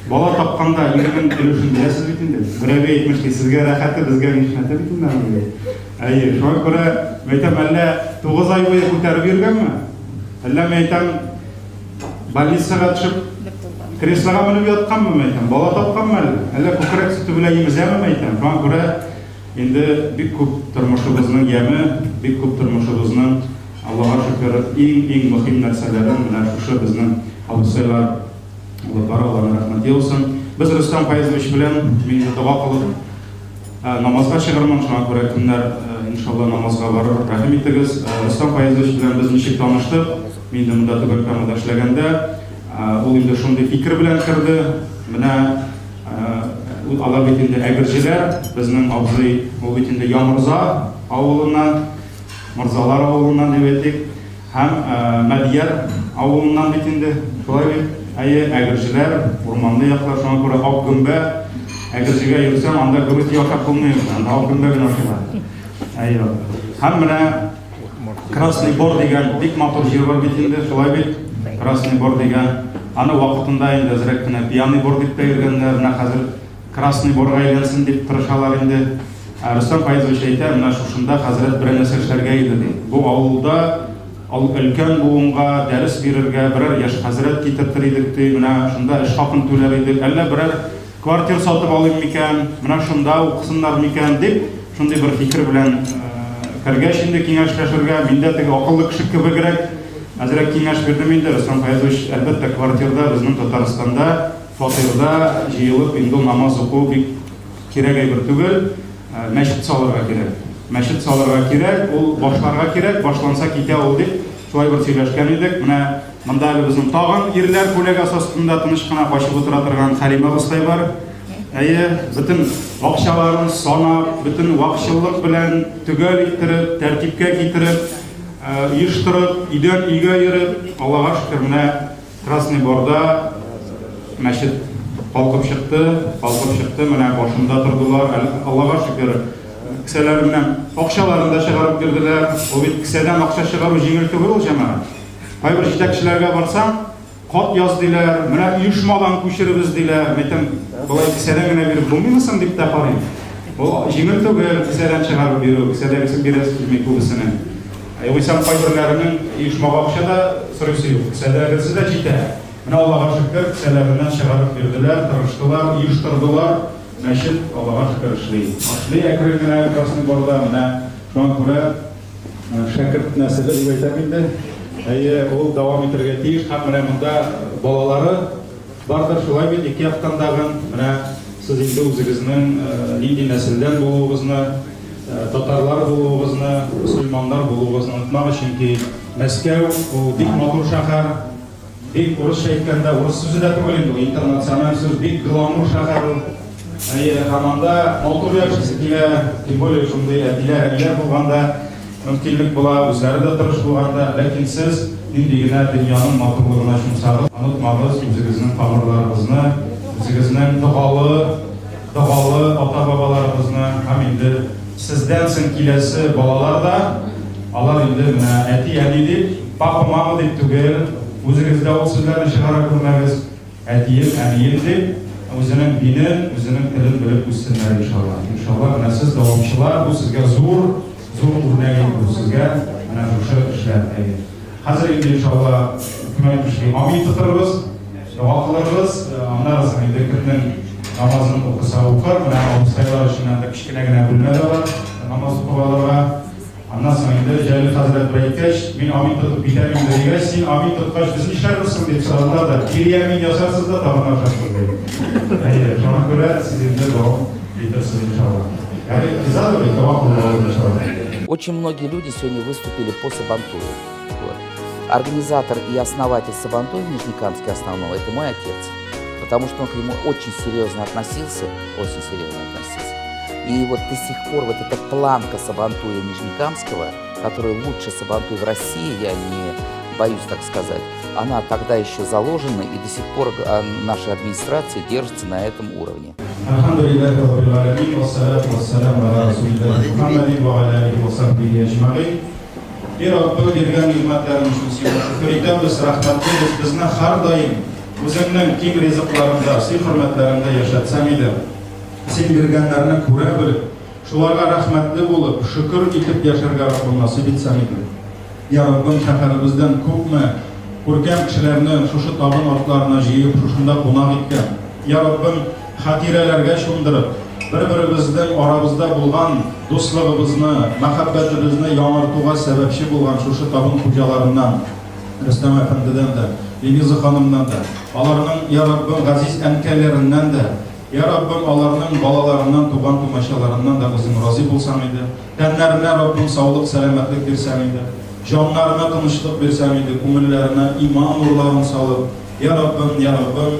Бала тапканда ирнең өлешен беләсез бит инде. Берәүгә әйтмешли, сезгә рәхәте, безгә мишнәте бит инде. Әйе, шуңа күрә мәйтәм, әллә 9 ай буе күтәреп йөргәнме? Әллә мәйтәм, больницага төшеп, креслога менеп ятканмы мәйтәм? Бала тапканмы әллә? Әллә күкрәк сөте белән имезәме мәйтәм? Шуңа күрә инде бик күп тормышыбызның яме, бик күп тормышыбызның Аллаһка шөкер, иң мөһим нәрсәләрен менә шушы безнең абысайлар Аллаһка рәхмәт яусын. Без Рустам Файзович белән мин дуа кылып намазга чыгарман, шуңа күрә көннәр иншалла намазга барыр. Рәхим итегез. Рустам Файзович белән без ничек таныштык? Мин дә монда Түбән эшләгәндә, ул инде шундый фикер белән кирде. Менә алар бит инде әгерҗеләр, безнең абзый, ул бит инде Ямырза авылыннан, Мырзалар авылыннан дип әйтик, һәм Мәдияр авылыннан бит инде, шулай бит. Әйе, әгерҗеләр, урманлы яклар, шуңа күрә Ак Гөмбә, әгерҗегә йөрсәң, анда гөмбә яшап булмый, анда Ак Гөмбә генә ашыйлар. Әйе. Һәм менә Красный Бор дигән бик матур җир бар бит инде, шулай бит. Красный Бор дигән, аны вакытында инде әзрәк кенә Пьяный Бор дип йөргәннәр, менә хәзер Красный Борга әйләнсен дип тырышалар инде. Рустам Файзович әйтә, менә шушында хәзрәт бер нәрсә эшләргә иде ди. Бу авылда өлкән буынга дәрес бирергә берәр яшь хәзрәт китертер идек ди, менә шунда эш хакын түләр идек, әллә берәр квартира сатып алыйм микән, менә шунда укысыннар микән дип, шундый бер фикер белән кергәч инде киңәшләшергә, миндә теге акыллы кеше кебегрәк әзрәк киңәш бирдем инде. Рустам Файзович, әлбәттә квартирада, безнең Татарстанда фатирда җыелып инде намаз уку бик кирәк әйбер түгел, мәчет салырга кирәк. Мәчет салырга кирәк, ул башларга кирәк, башланса китә ул дип, шулай бер сөйләшкән идек. Менә монда әле безнең тагын ирләр бүләк асасында тыныч кына качып утыра торган Хәлимә абыстай бар. Әйе, бөтен акчаларын санап, бөтен вакытчылык белән төгәл иттереп, тәртипкә китереп, оештырып, өйдән өйгә йөреп, Аллага шөкер, менә Красный Борда мәчет калкып чыкты, менә башында тордылар. Аллага шөкер, кесәләреннән акчаларын да чыгарып бирделәр. Ул бит кесәдән акча чыгару җиңел түгел ул җәмәгать. Кайбер җитәкчеләргә барсаң, кат яз диләр, менә оешмадан күчеребез диләр. Мәйтәм, болай кесәдән генә биреп булмыймы соң дип тә карыйм. Ул җиңел түгел кесәдән чыгарып бирү, кесәдәгесен бирәсез килми күбесенең. Югыйсә кайберләренең оешмага акча да сорыйсы юк, кесәдәгесе дә җитә. Менә Аллага шөкер, кесәләреннән чыгарып бирделәр, тырыштылар, оештырдылар. Мәчет Аллага шөкер эшли. Әкрен генә Красный Борда менә шуңа күрә шәкерт нәселе дип әйтәм инде. Әйе, ул дәвам итәргә тиеш. Һәм менә монда балалары бардыр, шулай бит ике яктан дагы менә сез инде үзегезнең нинди нәселдән булуыгызны, татарлар булуыгызны, мөселманнар булуыгызны онытмагыз, чөнки Мәскәү ул бик матур шәһәр. Бик урысча әйткәндә, урыс сүзе дә түгел инде, интернациональ сүз, бик гламур шәһәр. Әйе, һаманда матур яшәсе килә, тем более шундый әтиләр булганда мөмкинлек була, үзләре дә тырыш булганда, ләкин сез нинди генә дөньяның матурлыгына шунсагыз, онытмагыз үзегезнең тамырларыгызны, үзегезнең догалы ата-бабаларыгызны, һәм инде сездән соң киләсе балалар да, алар инде менә әти-әни дип, папа-мама дип түгел, үзегездә ул сүзләрне чыгара күрмәгез, әтием, әнием дип, үзенең динен, үзенең телен белеп үссеннәр иншалла. Иншалла, менә сез дәвамчылар, бу сезгә зур үрнәк бу сезгә, менә шушы эшләр. Хәзер инде иншалла хөкүмәт эшли. Амин тотырбыз, дуа кылырбыз, аннан соң инде кемнең намазын укыса укыр, менә абыстайлар өчен дә кичкенә генә бүлмә дә бар, намаз укыгаларга. Аннан соң инде Җәлил хәзрәт әйткәч, мин амин тотып китәм инде дигәч, син амин тоткач без нишләрбез дип сорадылар да, кирия мин ясарсыз да тагын ашарсыз дип. Әйе, шуңа күрә сез инде дәвам итәрсез иншалла. Яни кызлар дәвам кылалар иншалла. Очень многие люди сегодня выступили по Сабантую. Вот. Организатор и основатель Сабантуя в Нижнекамске основного – это мой отец. Потому что он к нему очень серьезно относился. И вот до сих пор вот эта планка Сабантуя Нижнекамского, которая лучше Сабантуя в России, я не боюсь так сказать, она тогда еще заложена, и до сих пор наша администрация держится на этом уровне. Alhamdulillahi Rabbil Alamin, wassalatu wassalamu ala Rasulillahi Muhammadin wa ala alihi wa sahbihi ajma'in. Rabbim bergan ne'matlarini shukr etamiz, rahmatlaymiz. Bizni har doim o'zingning keng rizqlaringda, hurmatlaringda yashatsam edi. Sen berganlarni ko'ra bilib, shularga rahmatli bo'lib, shukr etib yasharga Rabbim nasib etsam edi. Ya Rabbim, shaharimizdan ko'pmi ko'rkam kishilarni shu tog'in ortlarini jiyib, shunda qo'noq etgan. Ya Rabbim, xatiralarga sho'ndirib, bir-birimizning orabizda bo'lgan do'stligimizni, muhabbatimizni yonartuga sababchi bo'lgan shu tog'in xo'jalaridan, Rustam afandidan da, Deniza xonimdan da, ularning ya Rabbim aziz ankalaridan da, ya Rabbim ularning bolalarından, tugan to'mashalaridan da o'zing rozi bo'lsam edi. Tanlarına Rabbim sog'lik, salomatlik bersam edi. Jonlarına tinchlik bersam edi, ko'ngillarına iymon nurlarini solib, ya Rabbim,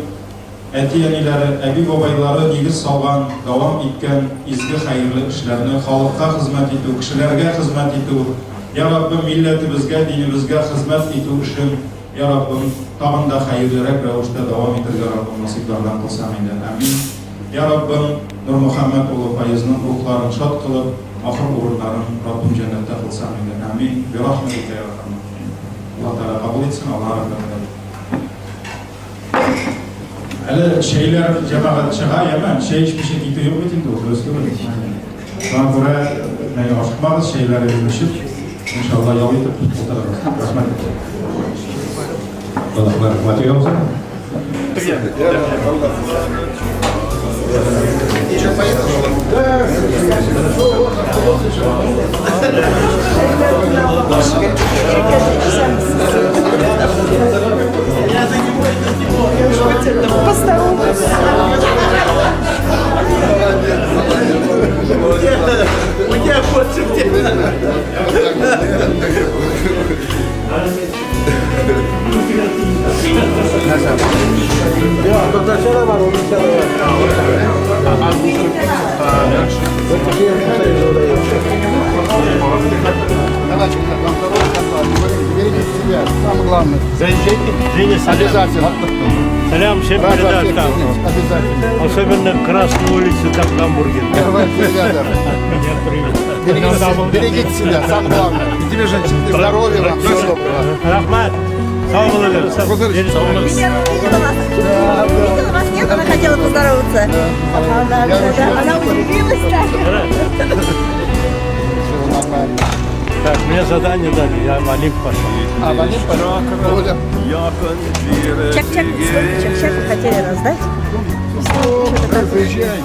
әти-әниләре, әби-бабайлары нигез салган, дәвам иткән изге хәерле эшләрне халыкка хезмәт итү, кешеләргә хезмәт итү, я Раббим, милләтебезгә, динебезгә хезмәт итү өчен, я Раббим, тагын да хәерлерәк рәвештә дәвам итәргә Раббим насыйплардан кылсам инде. Амин. Я Раббим, Нур Мөхәммәд улы Файызның рухларын шат кылып, ахыр урыннарын Раббим җәннәттә кылсам инде. Амин. Би рахмәтикә я Раббим. Аллаһ Тәала кабул итсен, Аллаһ рәхмәт. Әле şeyler cemaat çığa hemen şey hiçbir şey gidiyor yok bitin de özgür. Şuna göre ne aşkmaz şeyler edilmiştir. İnşallah yol itip otururuz. Rahmet. Allah rahmet eylesin. У тебя больше Мухаммед. Заезжайте, Женя, Обязательно. Салям всем передашь там. Обязательно. Особенно Красную улицу, там гамбургер. Берегите себя, самое главное. И тебе, женщина, здоровья вам, всего доброго. Рахмат. Сау болыңыз. Видела вас, нет, она хотела поздороваться. Она удивилась. Все нормально. Так, мне задание дали, я в Олимп пошел. А, в Олимп пошел? Володя. Чек-чек, чек-чек вы хотели раздать? Приезжай.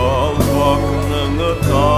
Kalbaknını